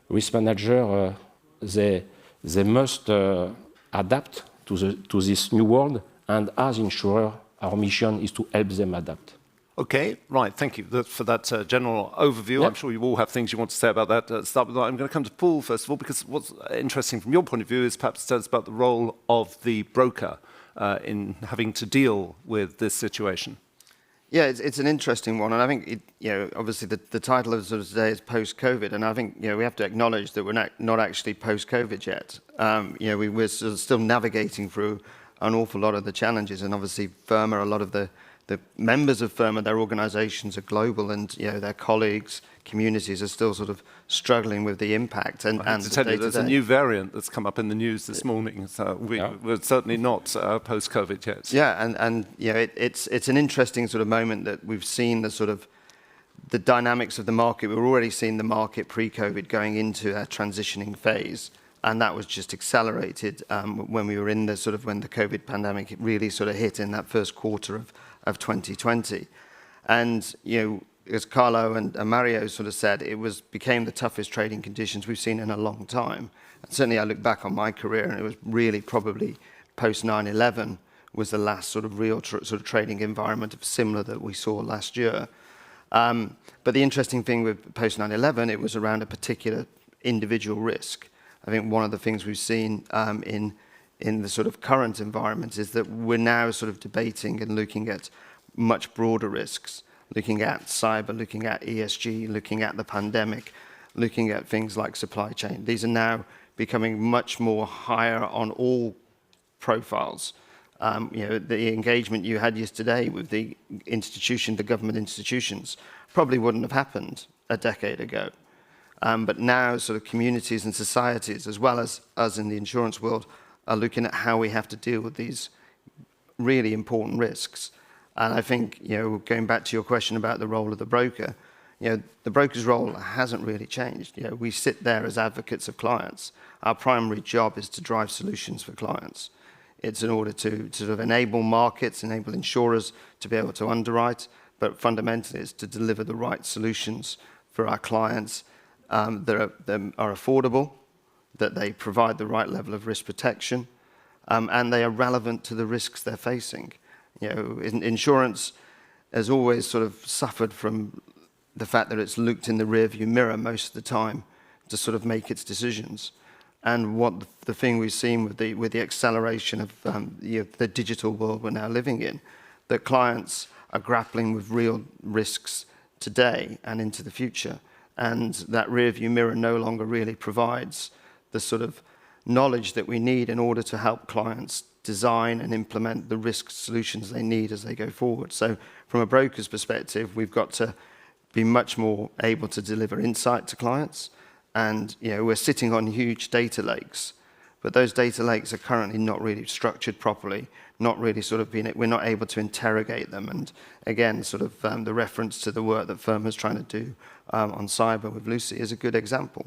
risk managers, they must adapt to this new world. And as insurer, our mission is to help them adapt.
Okay, right, thank you for that general overview. Yep. I'm sure you all have things you want to say about that. Start with that. I'm going to come to Paul first of all, because what's interesting from your point of view is perhaps tell us about the role of the broker in having to deal with this situation.
Yeah, it's an interesting one, and I think obviously the title of today is post-COVID, and I think we have to acknowledge that we're not actually post-COVID yet. We're still navigating through an awful lot of the challenges, and obviously FERMA, a lot of the the members of FERMA, their organizations are global, and their colleagues, communities are still sort of struggling with the impact. And
I have to tell you, there's a new variant that's come up in the news this morning, so we're certainly not post-COVID yet.
Yeah, and it's an interesting sort of moment that we've seen the dynamics of the market. We're already seeing the market pre-COVID going into a transitioning phase, and that was just accelerated when we were in when the COVID pandemic really sort of hit in that first quarter of 2020. And as Carlo and Mario sort of said, it became the toughest trading conditions we've seen in a long time. And certainly I look back on my career, and it was really probably post 9/11 was the last sort of real sort of trading environment similar that we saw last year. But the interesting thing with post 9/11, it was around a particular individual risk. I think one of the things we've seen in the sort of current environment is that we're now sort of debating and looking at much broader risks, looking at cyber, looking at ESG, looking at the pandemic, looking at things like supply chain. These are now becoming much more higher on all profiles. The engagement you had yesterday with the government institutions, probably wouldn't have happened a decade ago. But now sort of communities and societies, as well as us in the insurance world, are looking at how we have to deal with these really important risks. And I think, going back to your question about the role of the broker, the broker's role hasn't really changed. We sit there as advocates of clients. Our primary job is to drive solutions for clients. It's in order to sort of enable markets, enable insurers to be able to underwrite, but fundamentally it's to deliver the right solutions for our clients that are affordable, that they provide the right level of risk protection, and they are relevant to the risks they're facing. Insurance has always sort of suffered from the fact that it's looked in the rearview mirror most of the time to sort of make its decisions. And what the thing we've seen with the acceleration of the digital world we're now living in, that clients are grappling with real risks today and into the future. And that rearview mirror no longer really provides the sort of knowledge that we need in order to help clients design and implement the risk solutions they need as they go forward. So from a broker's perspective, we've got to be much more able to deliver insight to clients. And we're sitting on huge data lakes, but those data lakes are currently not really structured properly, not really we're not able to interrogate them. And again, the reference to the work that FERMA is trying to do on cyber with Lucy is a good example.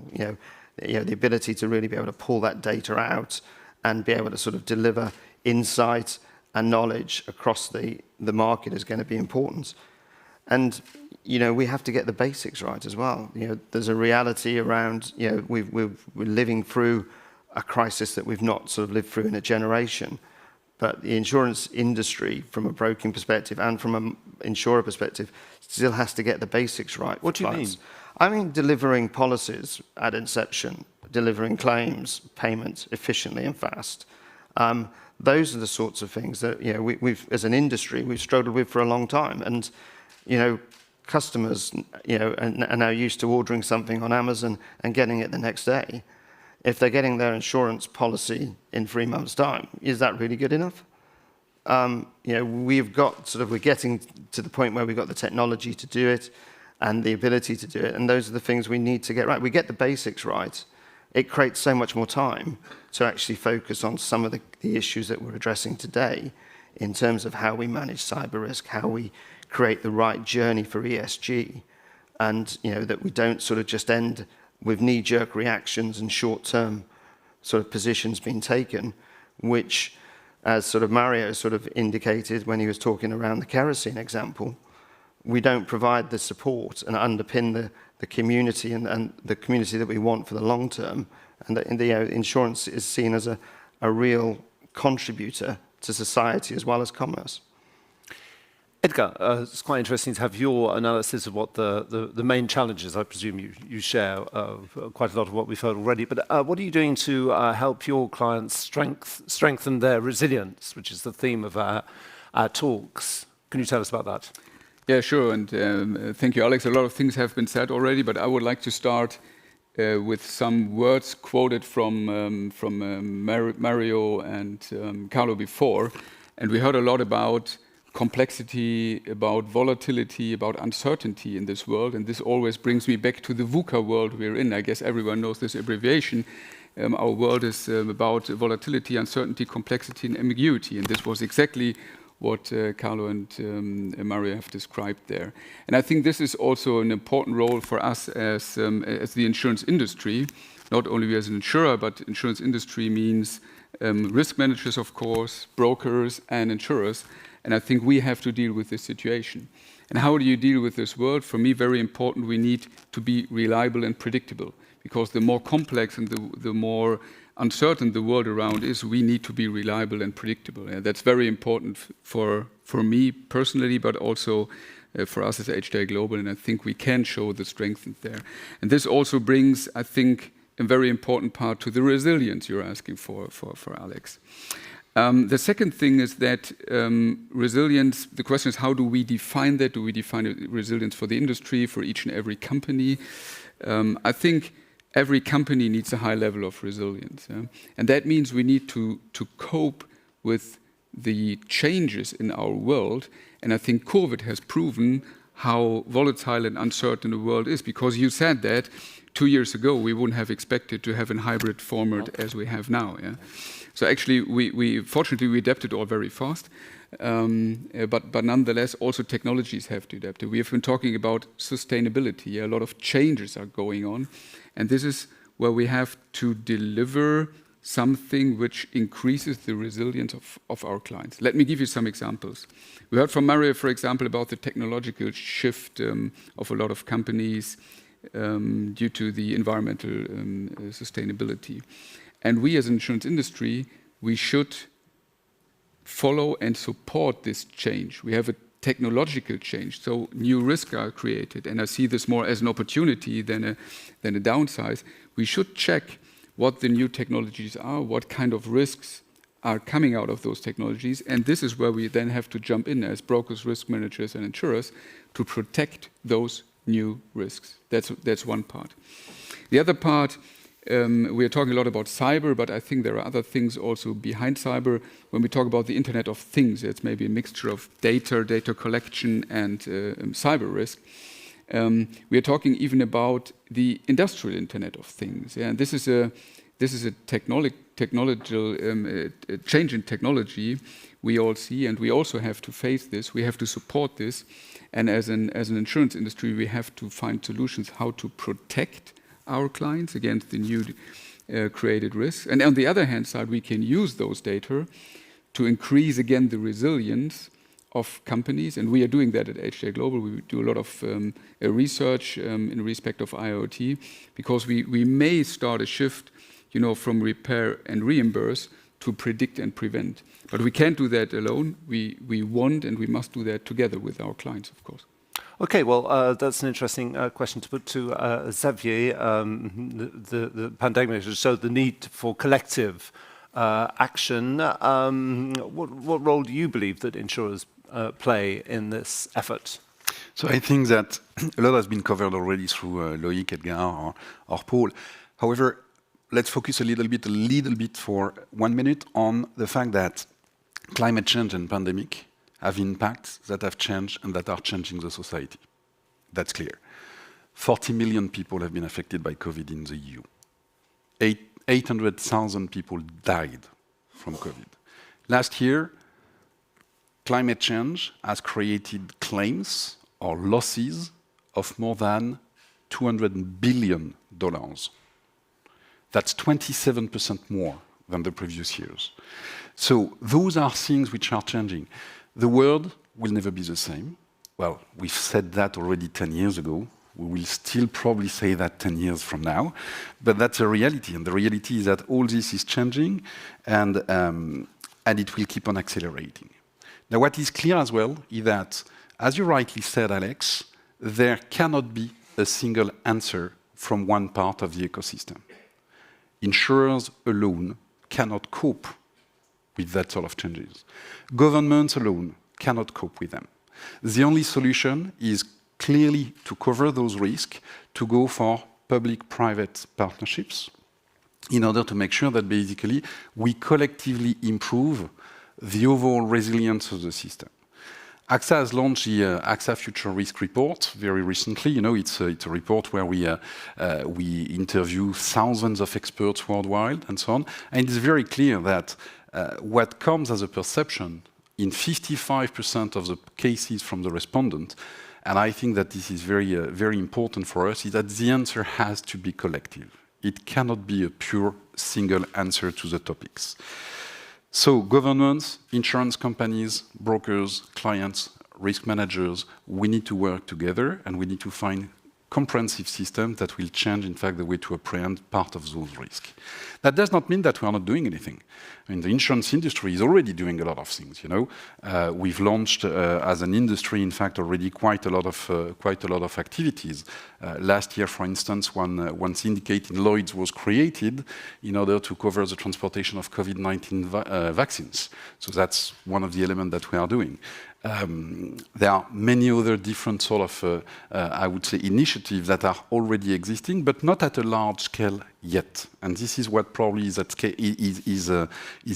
The ability to really be able to pull that data out and be able to sort of deliver insight and knowledge across the market is going to be important. And we have to get the basics right as well. There's a reality around, we're living through a crisis that we've not sort of lived through in a generation. But the insurance industry, from a broking perspective and from an insurer perspective, still has to get the basics right.
What do you mean?
I mean delivering policies at inception, delivering claims, payments efficiently and fast. Those are the sorts of things that we've, as an industry, we've struggled with for a long time. And customers are now used to ordering something on Amazon and getting it the next day. If they're getting their insurance policy in 3 months' time, is that really good enough? We're getting to the point where we've got the technology to do it and the ability to do it, and those are the things we need to get right. We get the basics right, it creates so much more time to actually focus on some of the issues that we're addressing today in terms of how we manage cyber risk, how we create the right journey for ESG, and that we don't sort of just end with knee-jerk reactions and short-term sort of positions being taken, which, as sort of Mario sort of indicated when he was talking around the kerosene example, we don't provide the support and underpin the community and the community that we want for the long term, and the insurance is seen as a real contributor to society as well as commerce.
Edgar, it's quite interesting to have your analysis of what the main challenges. I presume you share quite a lot of what we've heard already, but what are you doing to help your clients strengthen their resilience, which is the theme of our talks? Can you tell us about that?
Yeah, sure, and thank you, Alex. A lot of things have been said already, but I would like to start with some words quoted from Mario and Carlo before, and we heard a lot about complexity, about volatility, about uncertainty in this world. And this always brings me back to the VUCA world we're in. I guess everyone knows this abbreviation. Our world is about volatility, uncertainty, complexity, and ambiguity. And this was exactly what Carlo and Mario have described there. And I think this is also an important role for us as the insurance industry. Not only we as an insurer, but insurance industry means risk managers, of course, brokers, and insurers. And I think we have to deal with this situation. And how do you deal with this world? For me, very important, we need to be reliable and predictable. Because the more complex and the more uncertain the world around is, we need to be reliable and predictable. And that's very important for me personally, but also for us as HDI Global. And I think we can show the strength there. And this also brings, I think, a very important part to the resilience you're asking for Alex. The second thing is that resilience, the question is, how do we define that? Do we define resilience for the industry, for each and every company? I think every company needs a high level of resilience. And that means we need to cope with the changes in our world. And I think COVID has proven how volatile and uncertain the world is, because you said that 2 years ago we wouldn't have expected to have a hybrid format as we have now. Yeah? So actually, fortunately we adapted all very fast, but nonetheless, also technologies have to adapt. We have been talking about sustainability. Yeah? A lot of changes are going on, and this is where we have to deliver something which increases the resilience of our clients. Let me give you some examples. We heard from Mario, for example, about the technological shift of a lot of companies due to the environmental sustainability. And we as an insurance industry, we should follow and support this change. We have a technological change, so new risks are created, and I see this more as an opportunity than a downside. We should check what the new technologies are, what kind of risks are coming out of those technologies, and this is where we then have to jump in as brokers, risk managers, and insurers to protect those new risks. That's one part. The other part, we are talking a lot about cyber, but I think there are other things also behind cyber. When we talk about the Internet of Things, it's maybe a mixture of data collection, and cyber risk. We are talking even about the industrial Internet of Things. Yeah? And this is a technological change in technology we all see, and we also have to face this. We have to support this, and as an insurance industry, we have to find solutions how to protect our clients against the new created risks. And on the other hand side, we can use those data to increase again the resilience of companies, and we are doing that at HDI Global. We do a lot of research in respect of IoT, because we may start a shift, from repair and reimburse to predict and prevent. But we can't do that alone. We want and we must do that together with our clients, of course.
Okay, well, that's an interesting question to put to Xavier. The pandemic showed the need for collective action. What role do you believe that insurers play in this effort?
So I think that a lot has been covered already through Loïc, Edgar, or Paul. However, let's focus a little bit for 1 minute on the fact that climate change and pandemic have impacts that have changed and that are changing the society. That's clear. 40 million people have been affected by COVID in the EU. 800,000 people died from COVID. Last year, climate change has created claims or losses of more than $200 billion. That's 27% more than the previous years. So those are things which are changing. The world will never be the same. Well, we've said that already 10 years ago. We will still probably say that 10 years from now. But that's a reality. And the reality is that all this is changing, and it will keep on accelerating. Now, what is clear as well is that, as you rightly said, Alex, there cannot be a single answer from one part of the ecosystem. Insurers alone cannot cope with that sort of changes. Governments alone cannot cope with them. The only solution is clearly to cover those risks, to go for public-private partnerships in order to make sure that basically we collectively improve the overall resilience of the system. AXA has launched the AXA Future Risk Report very recently. You know, it's a report where we interview thousands of experts worldwide and so on. And it's very clear that what comes as a perception in 55% of the cases from the respondent, and I think that this is very, very important for us, is that the answer has to be collective. It cannot be a pure single answer to the topics. So governments, insurance companies, brokers, clients, risk managers, we need to work together and we need to find comprehensive systems that will change, in fact, the way to apprehend part of those risks. That does not mean that we are not doing anything. I mean, the insurance industry is already doing a lot of things. You know, we've launched as an industry, in fact, already quite a lot of activities. Last year, for instance, one syndicate in Lloyd's was created in order to cover the transportation of COVID-19 vaccines. So that's one of the elements that we are doing. There are many other different sort of, I would say, initiatives that are already existing, but not at a large scale yet. And this is what probably is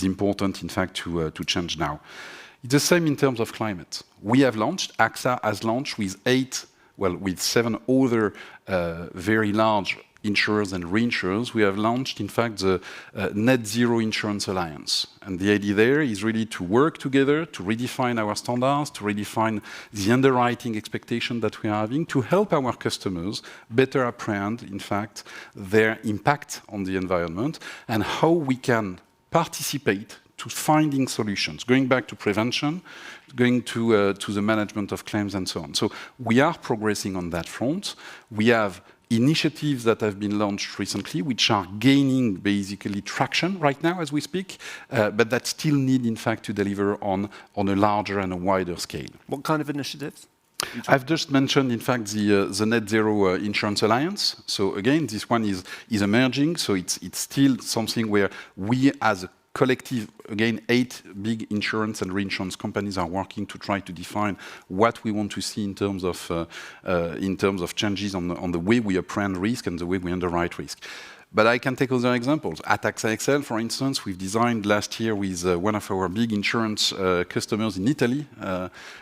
important, in fact, to change now. It's the same in terms of climate. We have launched, AXA has launched with 7 other very large insurers and reinsurers, we have launched, in fact, the Net Zero Insurance Alliance. And the idea there is really to work together, to redefine our standards, to redefine the underwriting expectation that we are having, to help our customers better apprehend, in fact, their impact on the environment and how we can participate to finding solutions, going back to prevention, going to the management of claims and so on. So we are progressing on that front. We have initiatives that have been launched recently, which are gaining basically traction right now as we speak, but that still need, in fact, to deliver on a larger and a wider scale.
What kind of initiatives?
I've just mentioned, in fact, the Net Zero Insurance Alliance. So again, this one is emerging, so it's still something where we as a collective, again, 8 big insurance and reinsurance companies are working to try to define what we want to see in terms of changes on the way we apprehend risk and the way we underwrite risk. But I can take other examples. At AXA XL, for instance, we've designed last year with one of our big insurance customers in Italy.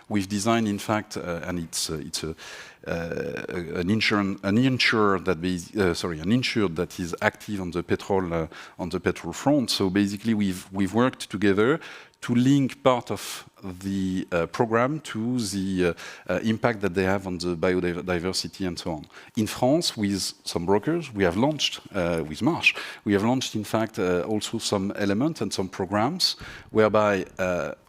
We've designed, in fact, and it's an insured that is active on the petrol front. So basically, we've worked together to link part of the program to the impact that they have on the biodiversity and so on. In France, with some brokers, we have launched, with Marsh, we have launched, in fact, also some elements and some programs whereby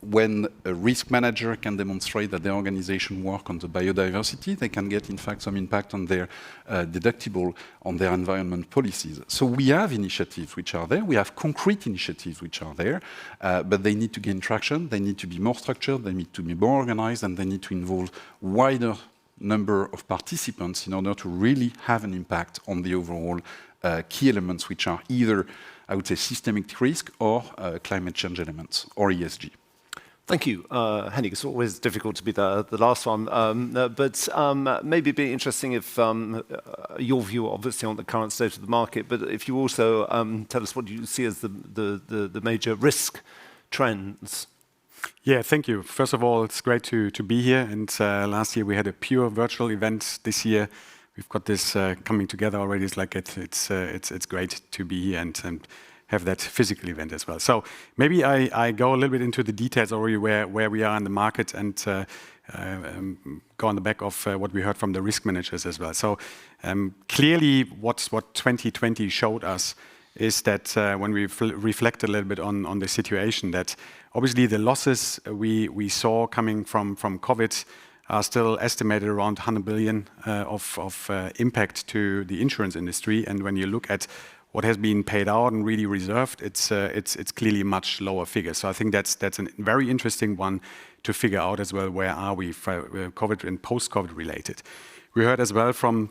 when a risk manager can demonstrate that their organization work on the biodiversity, they can get, in fact, some impact on their deductible, on their environment policies. So we have initiatives which are there. We have concrete initiatives which are there, but they need to gain traction. They need to be more structured, they need to be more organized, and they need to involve wider number of participants in order to really have an impact on the overall key elements, which are either, I would say, systemic risk or climate change elements, or ESG.
Thank you, Henning. It's always difficult to be the last one, but maybe it'd be interesting if your view, obviously, on the current state of the market, but if you also tell us what you see as the major risk trends.
Yeah, thank you. First of all, it's great to be here. And last year we had a pure virtual event. This year we've got this coming together already. It's like it's great to be here and have that physical event as well. So maybe I go a little bit into the details already where we are in the market and go on the back of what we heard from the risk managers as well. So clearly what 2020 showed us is that when we reflect a little bit on the situation, that obviously the losses we saw coming from COVID are still estimated around 100 billion of impact to the insurance industry. And when you look at what has been paid out and really reserved, it's clearly a much lower figure. So I think that's a very interesting one to figure out as well. Where are we for COVID and post-COVID related? We heard as well from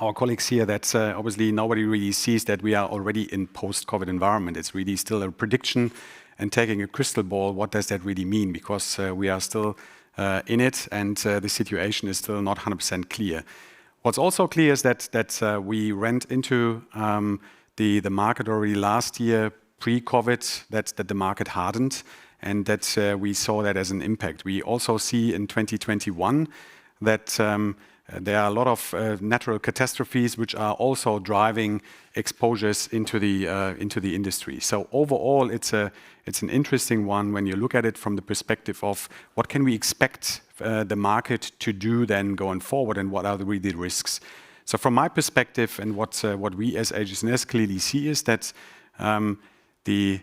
our colleagues here that obviously nobody really sees that we are already in post-COVID environment. It's really still a prediction, and taking a crystal ball, what does that really mean? Because we are still in it, and the situation is still not 100% clear. What's also clear is that we went into the market already last year, pre-COVID, that the market hardened, and that we saw that as an impact. We also see in 2021 that there are a lot of natural catastrophes which are also driving exposures into the industry. So overall, it's an interesting one when you look at it from the perspective of what can we expect the market to do then going forward, and what are really the risks. So from my perspective, and what we as AGSNS clearly see is that the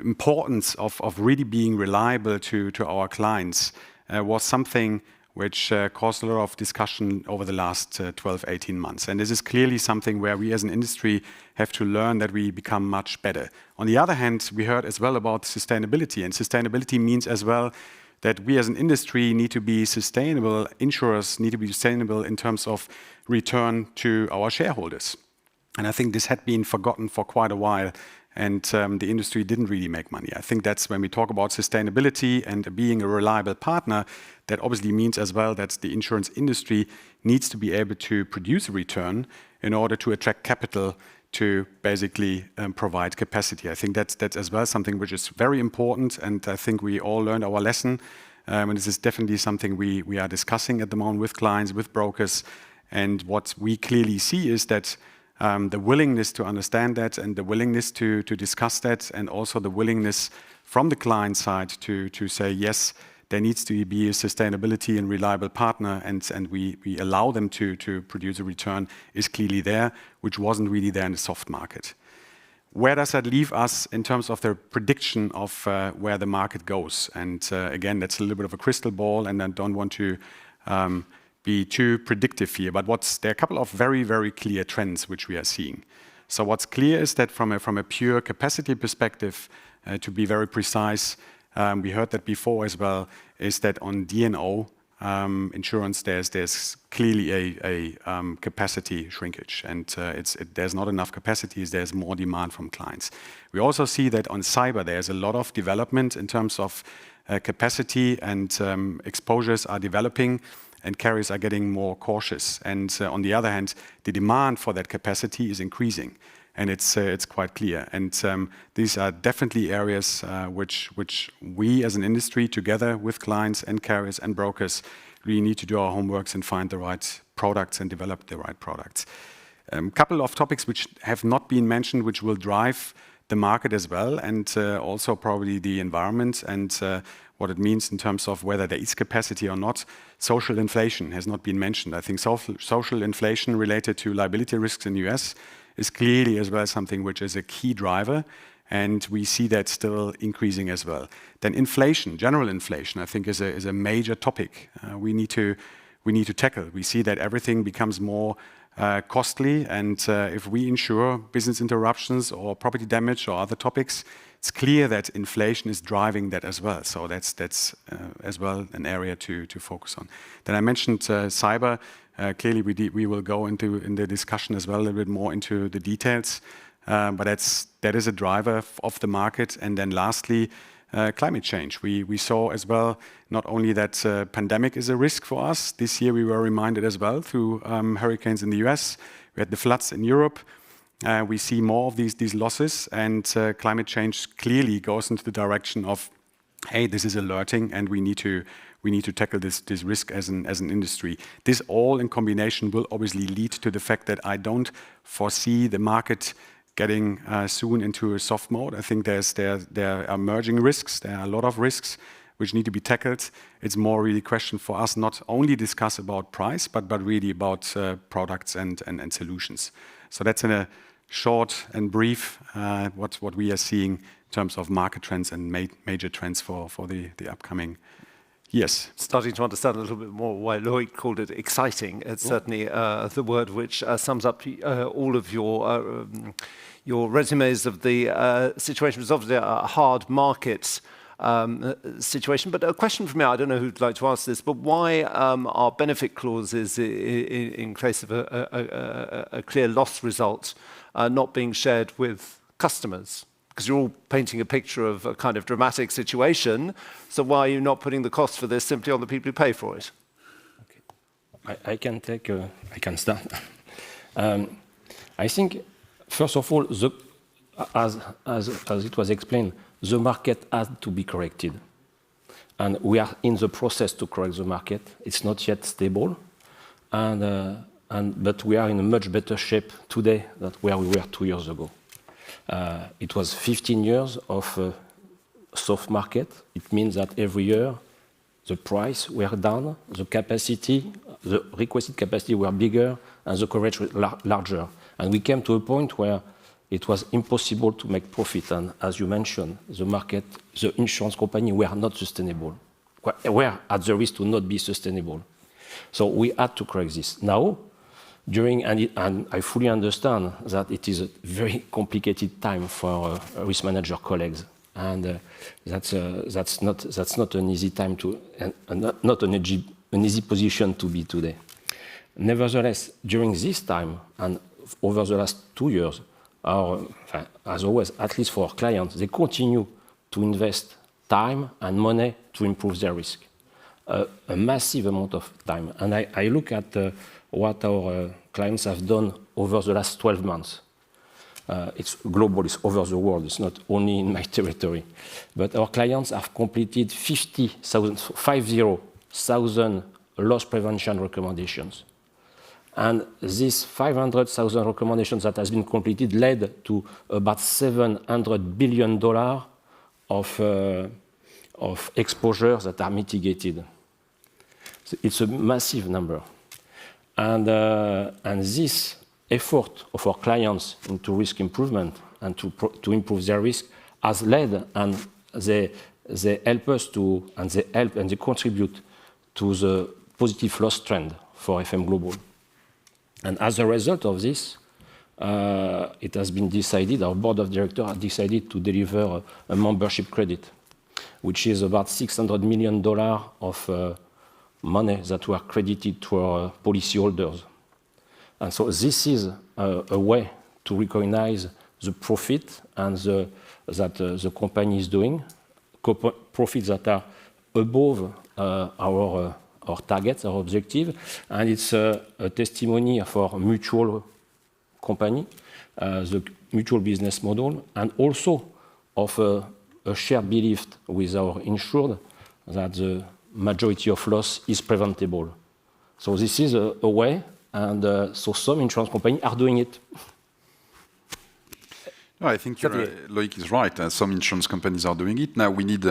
importance of really being reliable to our clients was something which caused a lot of discussion over the last 12, 18 months. And this is clearly something where we as an industry have to learn that we become much better. On the other hand, we heard as well about sustainability, and sustainability means as well that we as an industry need to be sustainable, insurers need to be sustainable in terms of return to our shareholders. And I think this had been forgotten for quite a while, and the industry didn't really make money. I think that's when we talk about sustainability and being a reliable partner, that obviously means as well that the insurance industry needs to be able to produce a return in order to attract capital to basically provide capacity. I think that's as well something which is very important, and I think we all learned our lesson. And this is definitely something we are discussing at the moment with clients, with brokers. And what we clearly see is that the willingness to understand that, and the willingness to discuss that, and also the willingness from the client side to say, yes, there needs to be a sustainability and reliable partner, and we allow them to produce a return, is clearly there, which wasn't really there in the soft market. Where does that leave us in terms of the prediction of where the market goes? And again, that's a little bit of a crystal ball, and I don't want to be too predictive here, but there are a couple of very, very clear trends which we are seeing. So what's clear is that from a pure capacity perspective, to be very precise, we heard that before as well, is that on D&O insurance, there's clearly a capacity shrinkage, and there's not enough capacities, there's more demand from clients. We also see that on cyber, there's a lot of development in terms of capacity, and exposures are developing, and carriers are getting more cautious. And on the other hand, the demand for that capacity is increasing, and it's quite clear. And these are definitely areas which we as an industry, together with clients and carriers and brokers, really need to do our homeworks and find the right products and develop the right products. Couple of topics which have not been mentioned, which will drive the market as well, and also probably the environment, and what it means in terms of whether there is capacity or not. Social inflation has not been mentioned. I think social inflation related to liability risks in the US is clearly as well something which is a key driver, and we see that still increasing as well. Then inflation, general inflation, I think is a major topic we need to tackle. We see that everything becomes more costly, and if we insure business interruptions or property damage or other topics, it's clear that inflation is driving that as well. So that's as well an area to focus on. Then I mentioned cyber. Clearly, we will go in the discussion as well a little bit more into the details, but that is a driver of the market. And then lastly, climate change. We saw as well not only that pandemic is a risk for us. This year we were reminded as well through hurricanes in the US. We had the floods in Europe. We see more of these losses, and climate change clearly goes into the direction of, hey, this is alerting, and we need to tackle this risk as an industry. This all in combination will obviously lead to the fact that I don't foresee the market getting soon into a soft mode. I think there are emerging risks. There are a lot of risks which need to be tackled. It's more really a question for us not only discuss about price, but really about products and solutions. So that's in a short and brief what we are seeing in terms of market trends and major trends for the upcoming years.
Starting to understand a little bit more why Loic called it exciting. It's certainly the word which sums up all of your resumes of the situation. It's obviously a hard market situation. But a question from me, I don't know who'd like to ask this, but why are benefit clauses in case of a clear loss result not being shared with customers? Because you're all painting a picture of a kind of dramatic situation. So why are you not putting the cost for this simply on the people who pay for it?
Okay. I can start. I think, first of all, as it was explained, the market has to be corrected. And we are in the process to correct the market. It's not yet stable, but we are in a much better shape today than where we were 2 years ago. It was 15 years of soft market. It means that every year the price were down, the capacity, the requested capacity were bigger, and the coverage was larger. And we came to a point where it was impossible to make profit. And as you mentioned, the market, the insurance company were not sustainable, were at the risk to not be sustainable. So we had to correct this. Now, and I fully understand that it is a very complicated time for risk manager colleagues, and that's not an easy time to, and not an easy position to be today. Nevertheless, during this time and over the last 2 years, as always, at least for our clients, they continue to invest time and money to improve their risk, a massive amount of time. And I look at what our clients have done over the last 12 months. It's global, it's over the world, it's not only in my territory. But our clients have completed 50,000 loss prevention recommendations. And these 500,000 recommendations that has been completed led to about $700 billion of exposures that are mitigated. So it's a massive number. And this effort of our clients into risk improvement and to improve their risk has led, and they help us to, and they contribute to the positive loss trend for FM Global. And as a result of this, it has been decided, our board of directors has decided to deliver a membership credit, which is about $600 million of money that were credited to our policyholders. And so this is a way to recognize the profit and that the company is doing, profits that are above our targets, our objective, and it's a testimony of our mutual company, the mutual business model, and also of a shared belief with our insured that the majority of loss is preventable. So this is a way, and so some insurance companies are doing it.
No, I think Loic is right. Some insurance companies are doing it. Now we need,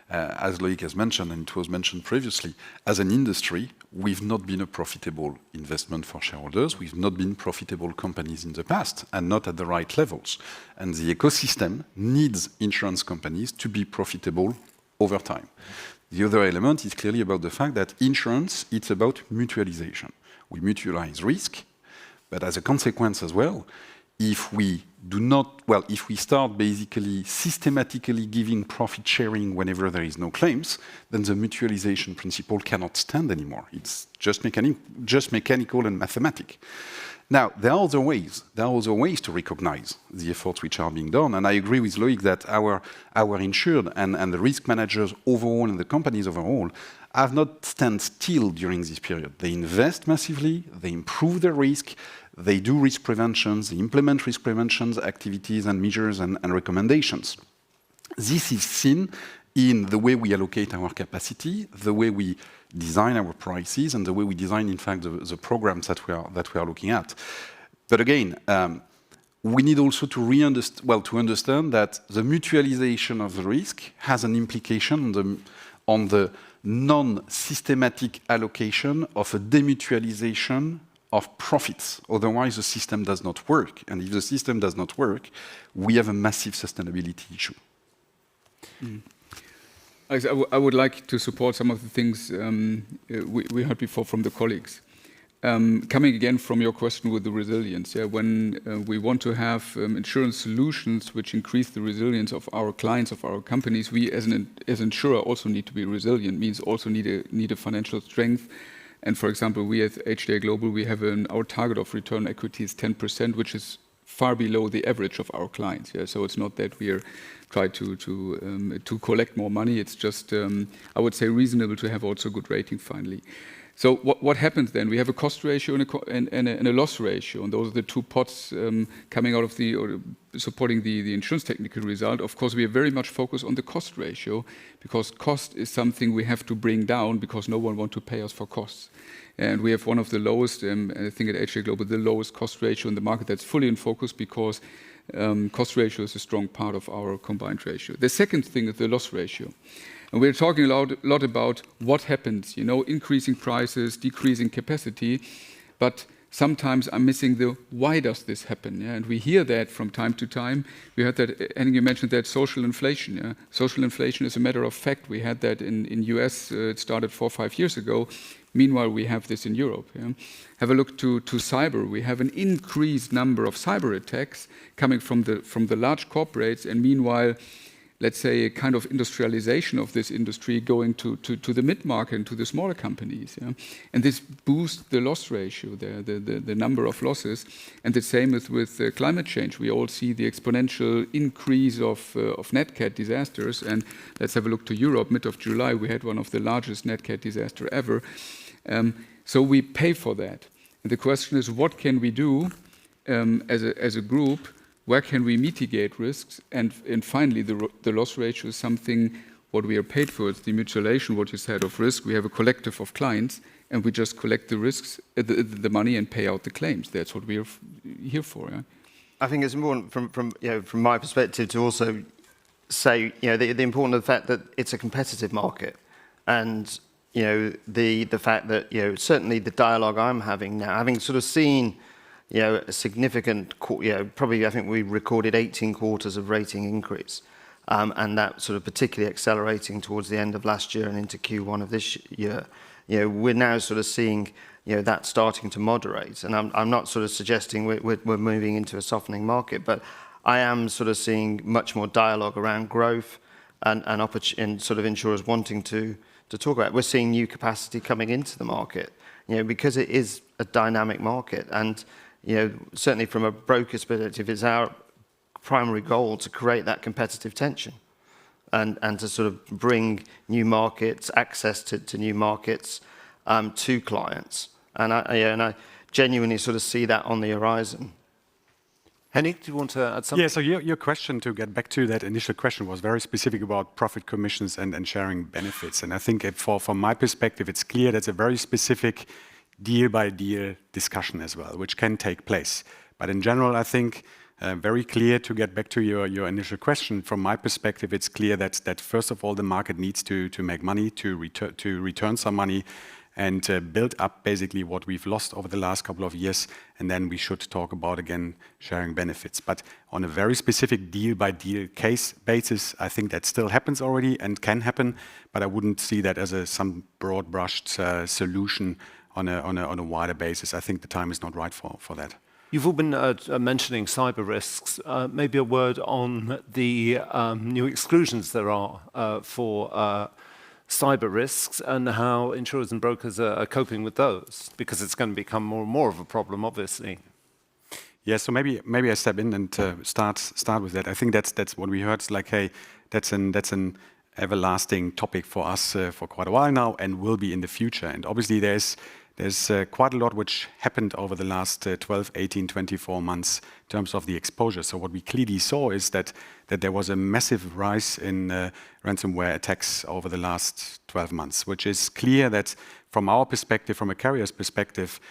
as Loic has mentioned, and it was mentioned previously, as an industry, we've not been a profitable investment for shareholders. We've not been profitable companies in the past, and not at the right levels. And the ecosystem needs insurance companies to be profitable over time. The other element is clearly about the fact that insurance, it's about mutualization. We mutualize risk, but as a consequence as well, if we start basically systematically giving profit sharing whenever there is no claims, then the mutualization principle cannot stand anymore. It's just mechanical and mathematical. Now, there are other ways to recognize the efforts which are being done, and I agree with Loic that our insured and the risk managers overall and the companies overall have not stand still during this period. They invest massively, they improve their risk, they do risk preventions, they implement risk preventions activities and measures and recommendations. This is seen in the way we allocate our capacity, the way we design our prices, and the way we design, in fact, the programs that we are looking at. But again, we need also to understand that the mutualization of the risk has an implication on the non-systematic allocation of a demutualization of profits. Otherwise, the system does not work. And if the system does not work, we have a massive sustainability issue.
Mm. I would like to support some of the things we heard before from the colleagues. Coming again from your question with the resilience, when we want to have insurance solutions which increase the resilience of our clients, of our companies, we as insurer also need to be resilient, means also need a financial strength. And for example, we at HDI Global, we have our target of return equity is 10%, which is far below the average of our clients. Yeah? So it's not that we are trying to collect more money. It's just, I would say, reasonable to have also good rating finally. So what happens then? We have a cost ratio and a loss ratio, and those are the two pots coming out of supporting the insurance technical result. Of course, we are very much focused on the cost ratio, because cost is something we have to bring down, because no one wants to pay us for costs. And we have one of the lowest, I think at HJ Global, the lowest cost ratio in the market. That's fully in focus, because cost ratio is a strong part of our combined ratio. The second thing is the loss ratio. And we're talking a lot about what happens, increasing prices, decreasing capacity, but sometimes I'm missing the why does this happen? Yeah? And we hear that from time to time. We heard that, Henning, you mentioned that social inflation. Yeah? Social inflation is a matter of fact. We had that in US, it started 4 or 5 years ago. Meanwhile, we have this in Europe. Yeah? Have a look to cyber. We have an increased number of cyber attacks coming from the large corporates, and meanwhile, let's say, a kind of industrialization of this industry going to the mid-market and to the smaller companies. Yeah? And this boosts the loss ratio, the number of losses. And the same with climate change. We all see the exponential increase of nat cat disasters. And let's have a look to Europe. Mid of July, we had one of the largest nat cat disaster ever. So we pay for that. And the question is, what can we do as a group? Where can we mitigate risks? And finally, the loss ratio is something what we are paid for. It's the mutualization, what you said, of risk. We have a collective of clients, and we just collect the risks, the money, and pay out the claims. That's what we are here for. Yeah?
I think it's important from my perspective to also say the importance of the fact that it's a competitive market, and the fact that certainly the dialogue I'm having now, having sort of seen a significant, probably I think we recorded 18 quarters of rating increase, and that sort of particularly accelerating towards the end of last year and into Q1 of this year. We're now sort of seeing that starting to moderate, and I'm not sort of suggesting we're moving into a softening market, but I am sort of seeing much more dialogue around growth and sort of insurers wanting to talk about it. We're seeing new capacity coming into the market, because it is a dynamic market, and certainly from a broker's perspective, it's our primary goal to create that competitive tension and to sort of bring new markets, access to new markets to clients. And I genuinely sort of see that on the horizon.
Henning, do you want to add something?
Yeah, so your question, to get back to that initial question, was very specific about profit commissions and sharing benefits. And I think from my perspective, it's clear that's a very specific deal-by-deal discussion as well, which can take place. But in general, I think very clear, to get back to your initial question, from my perspective, it's clear that first of all, the market needs to make money, to return some money, and build up basically what we've lost over the last couple of years, and then we should talk about, again, sharing benefits. But on a very specific deal-by-deal case basis, I think that still happens already and can happen, but I wouldn't see that as some broad-brushed solution on a wider basis. I think the time is not right for that.
You've all been mentioning cyber risks. Maybe a word on the new exclusions there are for cyber risks and how insurers and brokers are coping with those, because it's going to become more and more of a problem, obviously.
Yeah, so maybe I step in and start with that. I think that's what we heard. It's like, hey, that's an everlasting topic for us for quite a while now, and will be in the future. And obviously there's quite a lot which happened over the last 12, 18, 24 months in terms of the exposure. So what we clearly saw is that there was a massive rise in ransomware attacks over the last 12 months, which is clear that from our perspective, from a carrier's perspective,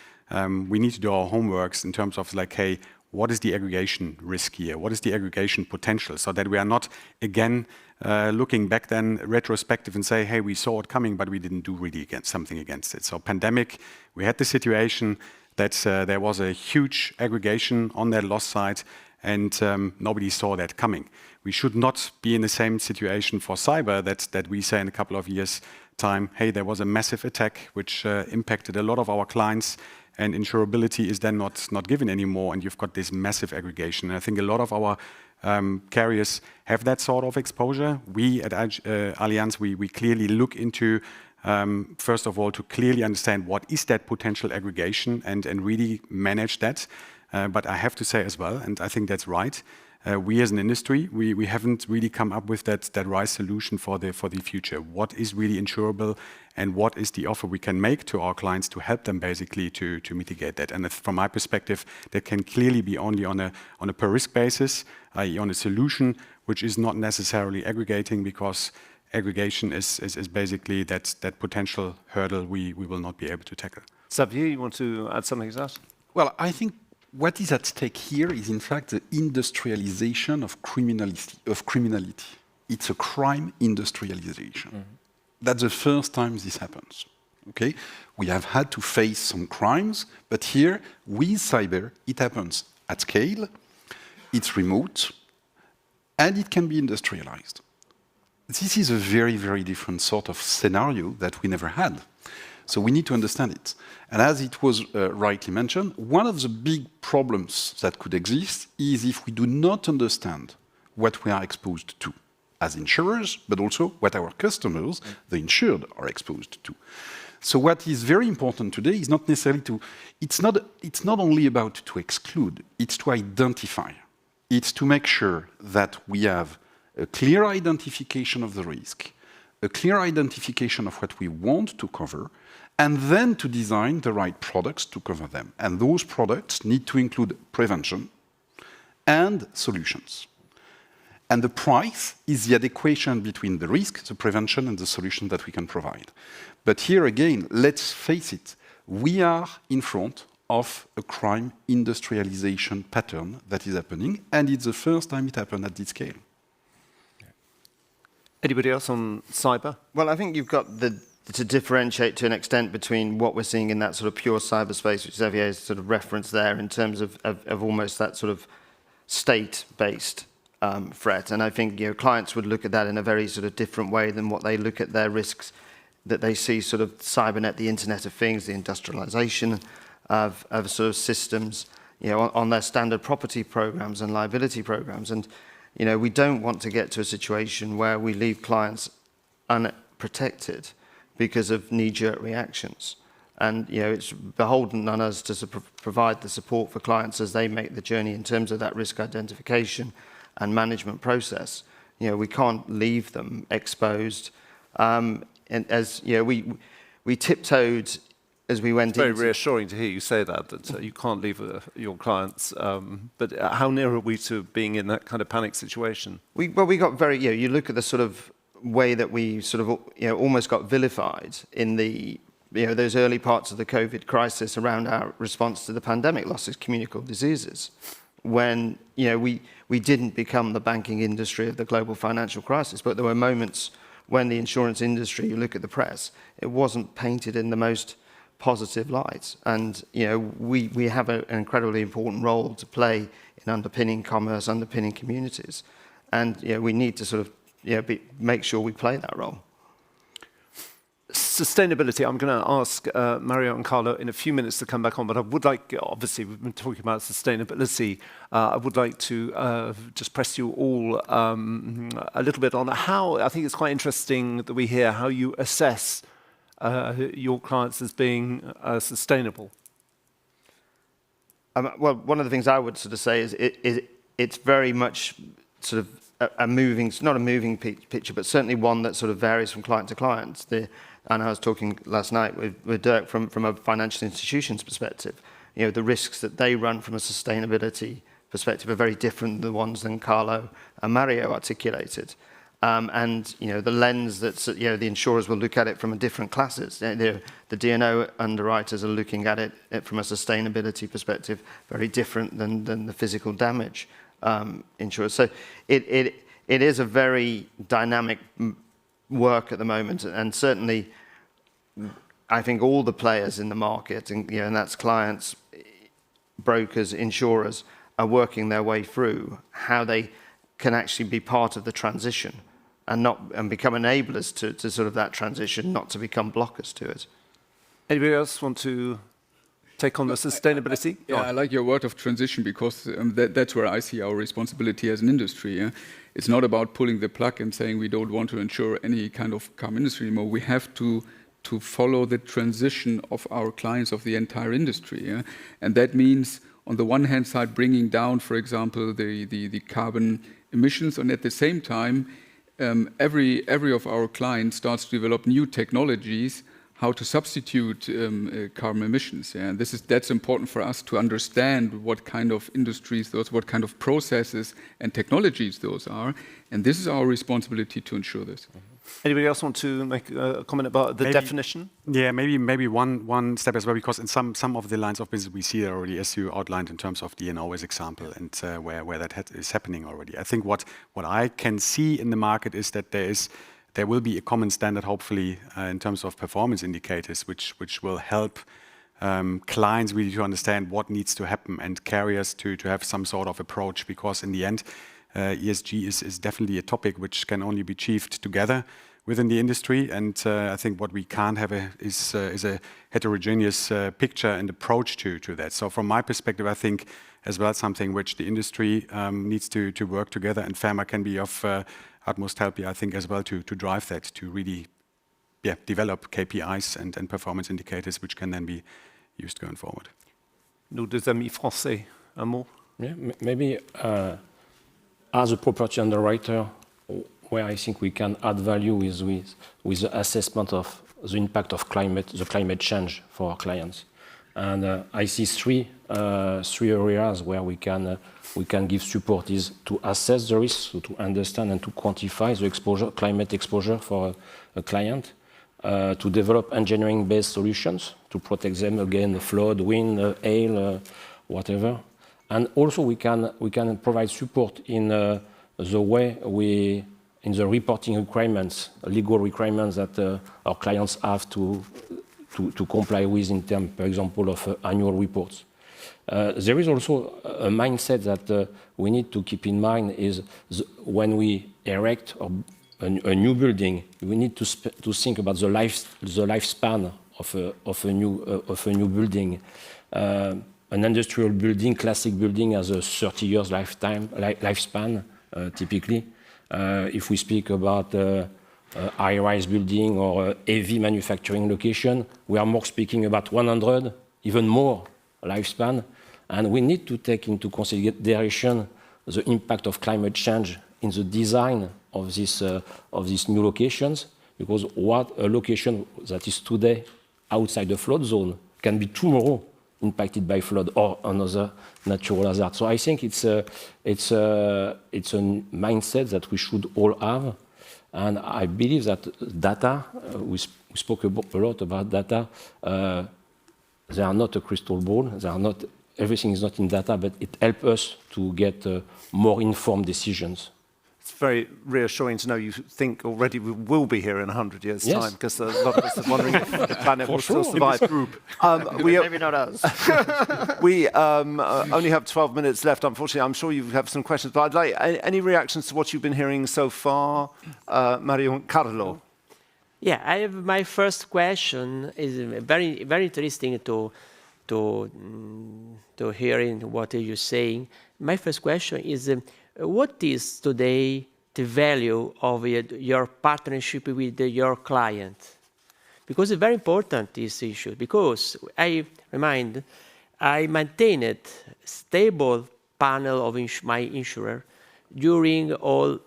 we need to do our homeworks in terms of like, hey, what is the aggregation risk here? What is the aggregation potential? So that we are not, again, looking back then retrospective and say, hey, we saw it coming, but we didn't do really something against it. So pandemic, we had the situation that there was a huge aggregation on that loss side, and nobody saw that coming. We should not be in the same situation for cyber that we say in a couple of years' time, hey, there was a massive attack which impacted a lot of our clients, and insurability is then not given anymore, and you've got this massive aggregation. And I think a lot of our carriers have that sort of exposure. We at Allianz, we clearly look into, first of all, to clearly understand what is that potential aggregation and really manage that. But I have to say as well, and I think that's right, we as an industry, we haven't really come up with that right solution for the future. What is really insurable, and what is the offer we can make to our clients to help them basically to mitigate that? And from my perspective, that can clearly be only on a per risk basis, i.e. on a solution which is not necessarily aggregating, because aggregation is basically that potential hurdle we will not be able to tackle.
Xavier, you want to add something to that?
Well, I think what is at stake here is, in fact, the industrialization of criminality. It's a crime industrialization. Mm-hmm. That's the first time this happens. Okay, we have had to face some crimes, but here, with cyber, it happens at scale, it's remote, and it can be industrialized. This is a very, very different sort of scenario that we never had. So we need to understand it. And as it was rightly mentioned, one of the big problems that could exist is if we do not understand what we are exposed to as insurers, but also what our customers, the insured, are exposed to. So what is very important today is not necessarily it's not only about to exclude, it's to identify. It's to make sure that we have a clear identification of the risk, a clear identification of what we want to cover, and then to design the right products to cover them. And those products need to include prevention and solutions. And the price is the adequation between the risk, the prevention, and the solution that we can provide. But here again, let's face it, we are in front of a crime industrialization pattern that is happening, and it's the first time it happened at this scale.
Anybody else on cyber?
Well, I think you've got to differentiate to an extent between what we're seeing in that sort of pure cyberspace, which Xavier has sort of referenced there, in terms of almost that sort of state-based threat. And I think clients would look at that in a very sort of different way than what they look at their risks, that they see sort of cybernet, the Internet of Things, the industrialization of sort of systems, on their standard property programs and liability programs. And we don't want to get to a situation where we leave clients unprotected because of knee-jerk reactions. And it's beholden on us to provide the support for clients as they make the journey in terms of that risk identification and management process. We can't leave them exposed. And as we tiptoed as we went into...
It's very reassuring to hear you say that you can't leave your clients. But how near are we to being in that kind of panic situation?
We got very, you look at the sort of way that we sort of, almost got vilified in the, those early parts of the COVID crisis around our response to the pandemic, loss of communicable diseases, when, we didn't become the banking industry of the global financial crisis, but there were moments when the insurance industry, you look at the press, it wasn't painted in the most positive light. And we have an incredibly important role to play in underpinning commerce, underpinning communities, and we need to sort of make sure we play that role.
Sustainability, I'm going to ask Mario and Carlo in a few minutes to come back on, but I would like, obviously we've been talking about sustainability, I would like to just press you all a little bit on how, I think it's quite interesting that we hear how you assess your clients as being sustainable.
Well, one of the things I would sort of say is it's very much sort of a moving, not a moving picture, but certainly one that sort of varies from client to client. And I was talking last night with Dirk from a financial institution's perspective. The risks that they run from a sustainability perspective are very different than the ones than Carlo and Mario articulated. And the lens that the insurers will look at it from a different classes. The D&O underwriters are looking at it from a sustainability perspective, very different than the physical damage insurers. So it is a very dynamic work at the moment, and certainly I think all the players in the market, and that's clients, brokers, insurers, are working their way through how they can actually be part of the transition and become enablers to sort of that transition, not to become blockers to it.
Anybody else want to take on the sustainability?
Yeah, I like your word of transition, because that's where I see our responsibility as an industry. Yeah? It's not about pulling the plug and saying we don't want to insure any kind of car industry anymore. We have to follow the transition of our clients, of the entire industry. Yeah? And that means on the one hand side, bringing down, for example, the carbon emissions, and at the same time, every of our clients starts to develop new technologies how to substitute carbon emissions. Yeah? And that's important for us to understand what kind of industries those, what kind of processes and technologies those are. And this is our responsibility to ensure this.
Anybody else want to make a comment about the definition?
Yeah, maybe one step as well, because in some of the lines of business we see it already, as you outlined in terms of D&O as example, and where that is happening already. I think what I can see in the market is that there will be a common standard, hopefully, in terms of performance indicators, which will help clients really to understand what needs to happen and carriers to have some sort of approach, because in the end, ESG is definitely a topic which can only be achieved together within the industry. And I think what we can't have is a heterogeneous picture and approach to that. So from my perspective, I think as well something which the industry needs to work together, and FERMA can be of utmost help, I think, as well to drive that, to really develop KPIs and performance indicators which can then be used going forward.
Nos deux amis français, un mot?
Yeah, maybe as a property underwriter, where I think we can add value is with the assessment of the impact of the climate change for our clients. And I see three areas where we can give support: is to assess the risk, so to understand and to quantify the climate exposure for a client, to develop engineering-based solutions to protect them against flood, wind, hail, whatever. And also we can provide support in the way in the reporting requirements, legal requirements that our clients have to comply with in terms, for example, of annual reports. There is also a mindset that we need to keep in mind is when we erect a new building, we need to think about the lifespan of a new building. An industrial building, classic building, has a 30 years lifespan, typically. If we speak about high-rise building or heavy manufacturing location, we are more speaking about 100, even more lifespan. And we need to take into consideration the impact of climate change in the design of these new locations, because what a location that is today outside the flood zone can be tomorrow impacted by flood or another natural hazard. So I think it's a mindset that we should all have, and I believe that data. We spoke a lot about data. They are not a crystal ball. They are not. Everything is not in data, but it helps us to get more informed decisions.
It's very reassuring to know you think already we will be here in 100 years' time, because a lot of us are wondering if the planet will still survive.
Maybe not us.
We only have 12 minutes left, unfortunately. I'm sure you have some questions, but I'd like any reactions to what you've been hearing so far, Mario and Carlo?
Yeah, I have my first question is very, very interesting to hearing what you're saying. My first question is, what is today the value of your partnership with your client? Because it's very important, this issue, because I maintained a stable panel of my insurer during all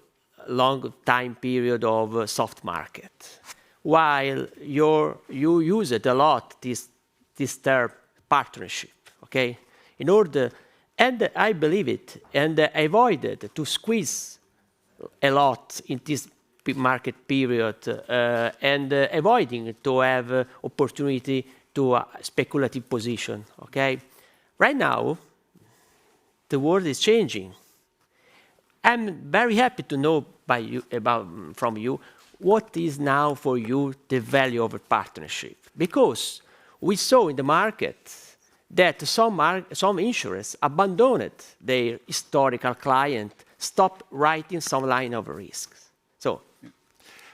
long time period of soft market, while you use it a lot, this term partnership, okay? In order, and I believe it, and I avoided to squeeze a lot in this market period and avoiding to have opportunity to a speculative position, okay? Right now, the world is changing. I'm very happy to know from you what is now for you the value of a partnership, because we saw in the market that some insurers abandoned their historical client, stopped writing some line of risks. So,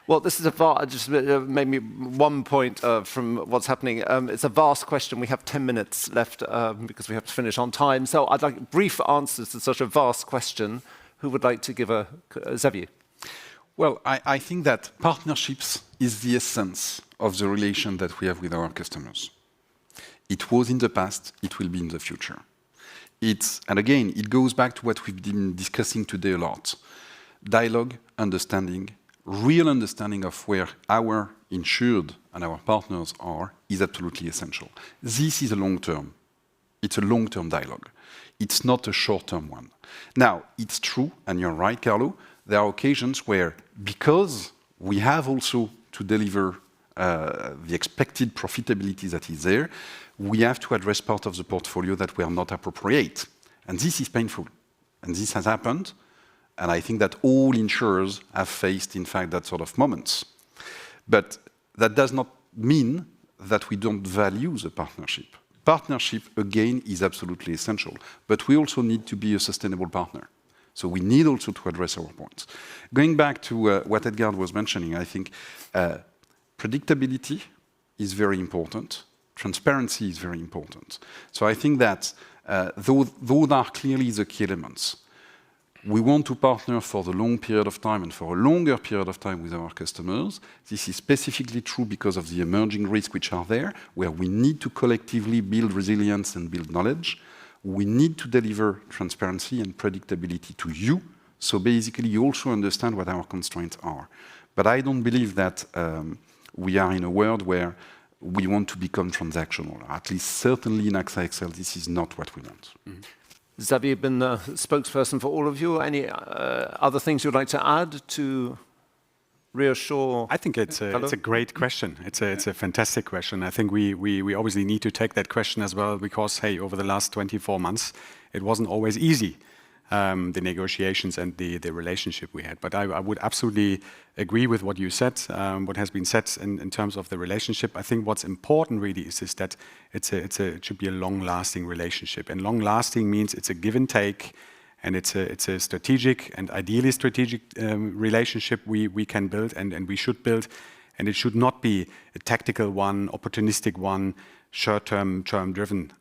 well, this is just maybe one point from what's happening. It's a vast question. We have 10 minutes left because we have to finish on time. So I'd like brief answers to such a vast question. Who would like to give a Xavier?
Well, I think that partnerships is the essence of the relation that we have with our customers. It was in the past, it will be in the future. And again, it goes back to what we've been discussing today a lot. Dialogue, understanding, real understanding of where our insured and our partners are is absolutely essential. This is a long-term. It's a long-term dialogue. It's not a short-term one. Now, it's true, and you're right, Carlo, there are occasions where, because we have also to deliver the expected profitability that is there, we have to address part of the portfolio that were not appropriate. And this is painful. And this has happened. And I think that all insurers have faced, in fact, that sort of moments. But that does not mean that we don't value the partnership. Partnership, again, is absolutely essential. But we also need to be a sustainable partner. So we need also to address our points. Going back to what Edgar was mentioning, I think predictability is very important. Transparency is very important. So I think that those are clearly the key elements. We want to partner for the long period of time and for a longer period of time with our customers. This is specifically true because of the emerging risks which are there, where we need to collectively build resilience and build knowledge. We need to deliver transparency and predictability to you. So basically, you also understand what our constraints are. But I don't believe that we are in a world where we want to become transactional. At least certainly in AXA XL, this is not what we want.
Mm-hmm. Xavier, you've been the spokesperson for all of you. Any other things you'd like to add to reassure?
I think it's a great question. It's a fantastic question. I think we obviously need to take that question as well because, hey, over the last 24 months, it wasn't always easy, the negotiations and the relationship we had. But I would absolutely agree with what you said, what has been said in terms of the relationship. I think what's important really is that it should be a long-lasting relationship. And long-lasting means it's a give and take, and it's a strategic and ideally strategic relationship we can build and we should build. And it should not be a tactical one, opportunistic one, short-term, term-driven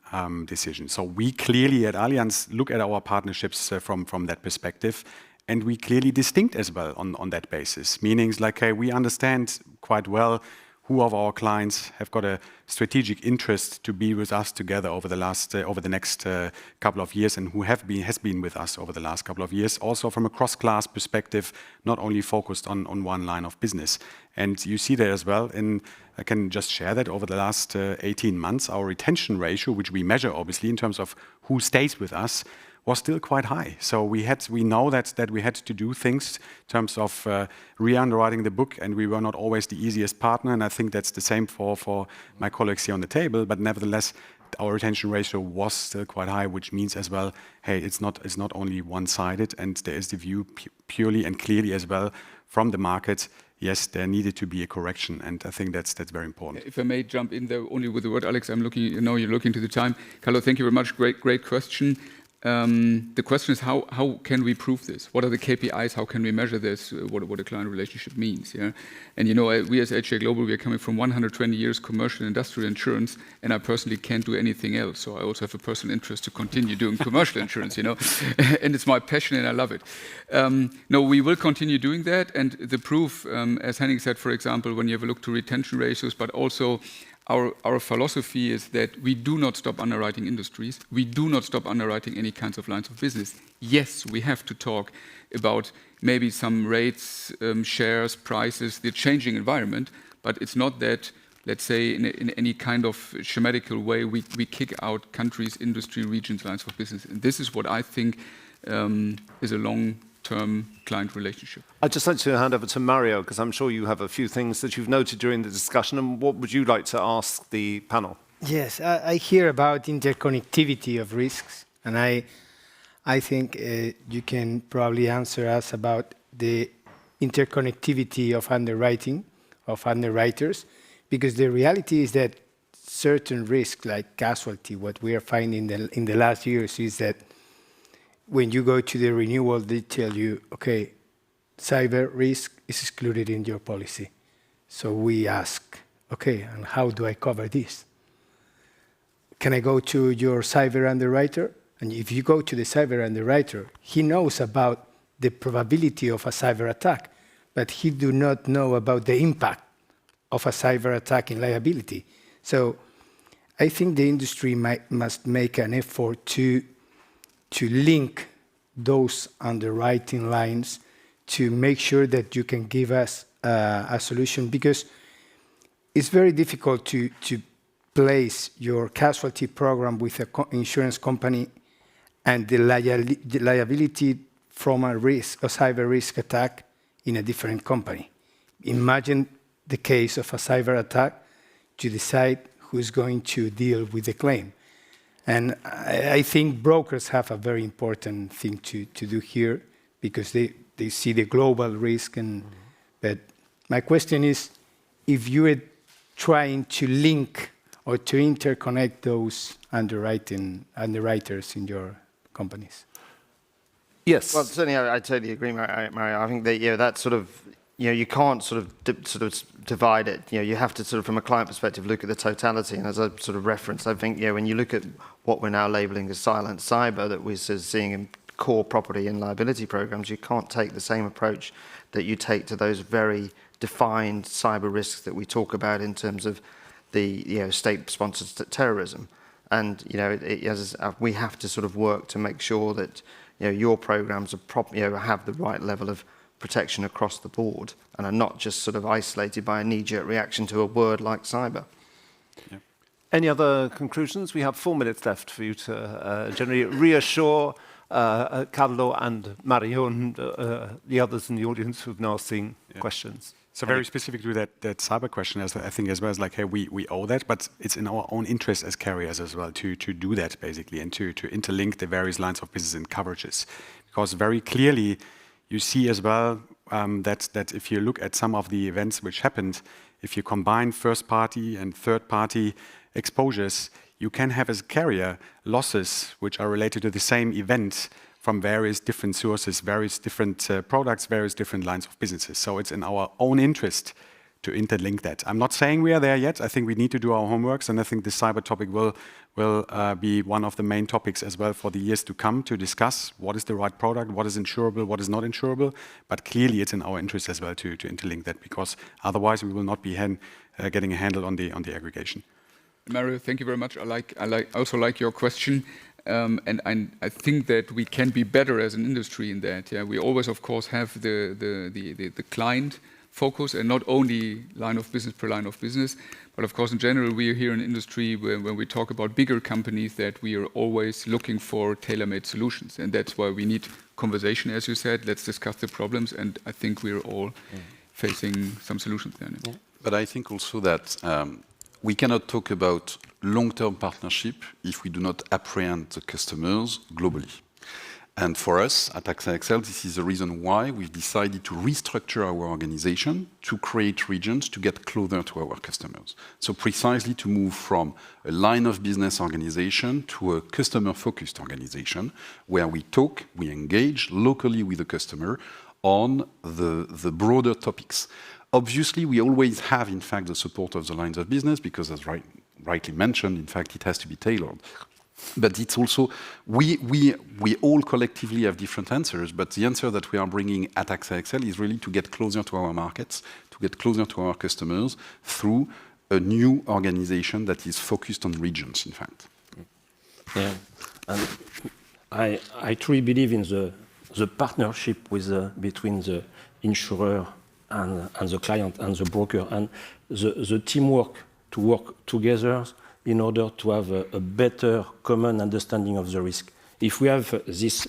decision. So we clearly at Allianz look at our partnerships from that perspective, and we clearly distinct as well on that basis. Meanings like we understand quite well who of our clients have got a strategic interest to be with us together over the next couple of years, and who has been with us over the last couple of years. Also from a cross-class perspective, not only focused on one line of business. And you see that as well. And I can just share that over the last 18 months, our retention ratio, which we measure obviously in terms of who stays with us, was still quite high. So we know that we had to do things in terms of re-underwriting the book, and we were not always the easiest partner. And I think that's the same for my colleagues here on the table. But nevertheless, our retention ratio was still quite high, which means as well, hey, it's not only one-sided, and there is the view purely and clearly as well from the market. Yes, there needed to be a correction, and I think that's very important.
If I may jump in there only with the word, Alex, I'm looking. You know, you're looking to the time. Carlo, thank you very much. Great question. The question is how can we prove this? What are the KPIs? How can we measure this? What a client relationship means? Yeah, and you know, we as HA Global, we are coming from 120 years commercial and industrial insurance, and I personally can't do anything else. So I also have a personal interest to continue doing commercial insurance, you know, and it's my passion and I love it. No, we will continue doing that, and the proof, as Henning said, for example, when you have a look to retention ratios, but also our philosophy is that we do not stop underwriting industries. We do not stop underwriting any kinds of lines of business. Yes, we have to talk about maybe some rates, shares, prices, the changing environment, but it's not that, let's say, in any kind of schematical way, we kick out countries, industry, regions, lines of business. And this is what I think is a long-term client relationship.
I'd just like to hand over to Mario, because I'm sure you have a few things that you've noted during the discussion. And what would you like to ask the panel?
Yes, I hear about interconnectivity of risks, and I think you can probably answer us about the interconnectivity of underwriting, of underwriters, because the reality is that certain risks, like casualty, what we are finding in the last years is that when you go to the renewal, they tell you, okay, cyber risk is excluded in your policy. So we ask, okay, and how do I cover this? Can I go to your cyber underwriter? And if you go to the cyber underwriter, he knows about the probability of a cyber attack, but he do not know about the impact of a cyber attack in liability. So I think the industry must make an effort to to link those underwriting lines to make sure that you can give us a solution, because it's very difficult to place your casualty program with an insurance company and the liability from a cyber risk attack in a different company. Imagine the case of a cyber attack to decide who's going to deal with the claim. And I think brokers have a very important thing to do here, because they see the global risk. But my question is, if you are trying to link or to interconnect those underwriters in your companies.
Yes.
Well, certainly, I totally agree, Mario. I think that that sort of you can't sort of divide it. You have to sort of, from a client perspective, look at the totality. And as I sort of referenced, I think when you look at what we're now labeling as silent cyber that we're seeing in core property and liability programs, you can't take the same approach that you take to those very defined cyber risks that we talk about in terms of the state-sponsored terrorism. And we have to sort of work to make sure that your programs are have the right level of protection across the board and are not just sort of isolated by a knee-jerk reaction to a word like cyber.
Yeah. Any other conclusions? We have 4 minutes left for you to generally reassure Carlo and Mario and the others in the audience who've now seen questions.
So very specific to that cyber question, I think as well as like, hey, we owe that, but it's in our own interest as carriers as well to do that basically and to interlink the various lines of business and coverages. Because very clearly you see as well that if you look at some of the events which happened, if you combine first party and third party exposures, you can have as a carrier losses which are related to the same event from various different sources, various different products, various different lines of businesses. So it's in our own interest to interlink that. I'm not saying we are there yet. I think we need to do our homeworks, and I think the cyber topic will be one of the main topics as well for the years to come, to discuss what is the right product, what is insurable, what is not insurable. But clearly it's in our interest as well to interlink that, because otherwise we will not be getting a handle on the aggregation.
Mario, thank you very much. I also like your question. And I think that we can be better as an industry in that. Yeah, we always, of course, have the client focus and not only line of business per line of business, but of course, in general, we are here in industry when we talk about bigger companies that we are always looking for tailor-made solutions, and that's why we need conversation, as you said. Let's discuss the problems, and I think we're all facing some solutions there. Yeah.
But I think also that we cannot talk about long-term partnership if we do not apprehend the customers globally. And for us, at AXA XL, this is the reason why we've decided to restructure our organization to create regions to get closer to our customers. So precisely to move from a line of business organization to a customer-focused organization where we talk, we engage locally with the customer on the broader topics. Obviously, we always have, in fact, the support of the lines of business because, as rightly mentioned, in fact, it has to be tailored. But it's also, we all collectively have different answers, but the answer that we are bringing at AXA XL is really to get closer to our markets, to get closer to our customers through a new organization that is focused on regions, in fact.
Yeah, and I truly believe in the partnership between the insurer and the client and the broker, and the teamwork to work together in order to have a better common understanding of the risk. If we have this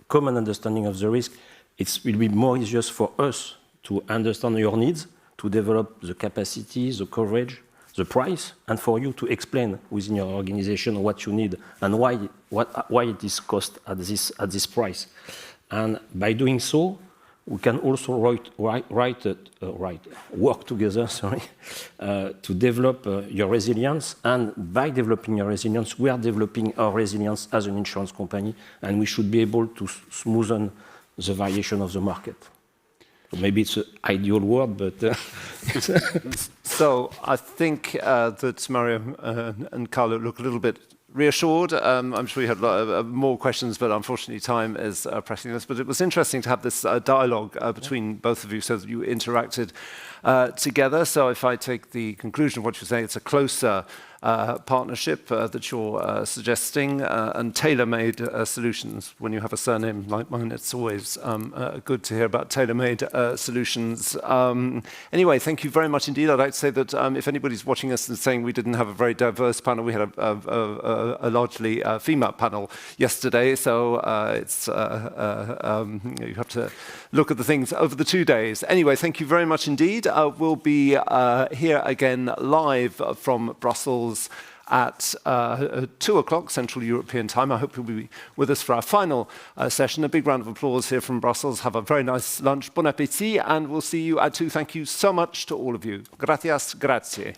common understanding of the risk, it will be more easier for us to understand your needs, to develop the capacity, the coverage, the price, and for you to explain within your organization what you need and why it is cost at this price. And by doing so, we can also work together, to develop your resilience. And by developing your resilience, we are developing our resilience as an insurance company, and we should be able to smoothen the variation of the market. So maybe it's an ideal word, but...
So I think that Mario and Carlo look a little bit reassured. I'm sure you had more questions, but unfortunately time is pressing us. But it was interesting to have this dialogue between both of you so that you interacted together. So if I take the conclusion of what you're saying, it's a closer partnership that you're suggesting and tailor-made solutions. When you have a surname like mine, it's always good to hear about tailor-made solutions. Anyway, thank you very much indeed. I'd like to say that if anybody's watching us and saying we didn't have a very diverse panel, we had a largely female panel yesterday, so it's you have to look at the things over the 2 days. Anyway, thank you very much indeed. We'll be here again live from Brussels at 2 o'clock Central European time. I hope you'll be with us for our final session. A big round of applause here from Brussels. Have a very nice lunch. Bon appétit, and we'll see you at 2. Thank you so much to all of you. Gracias, grazie.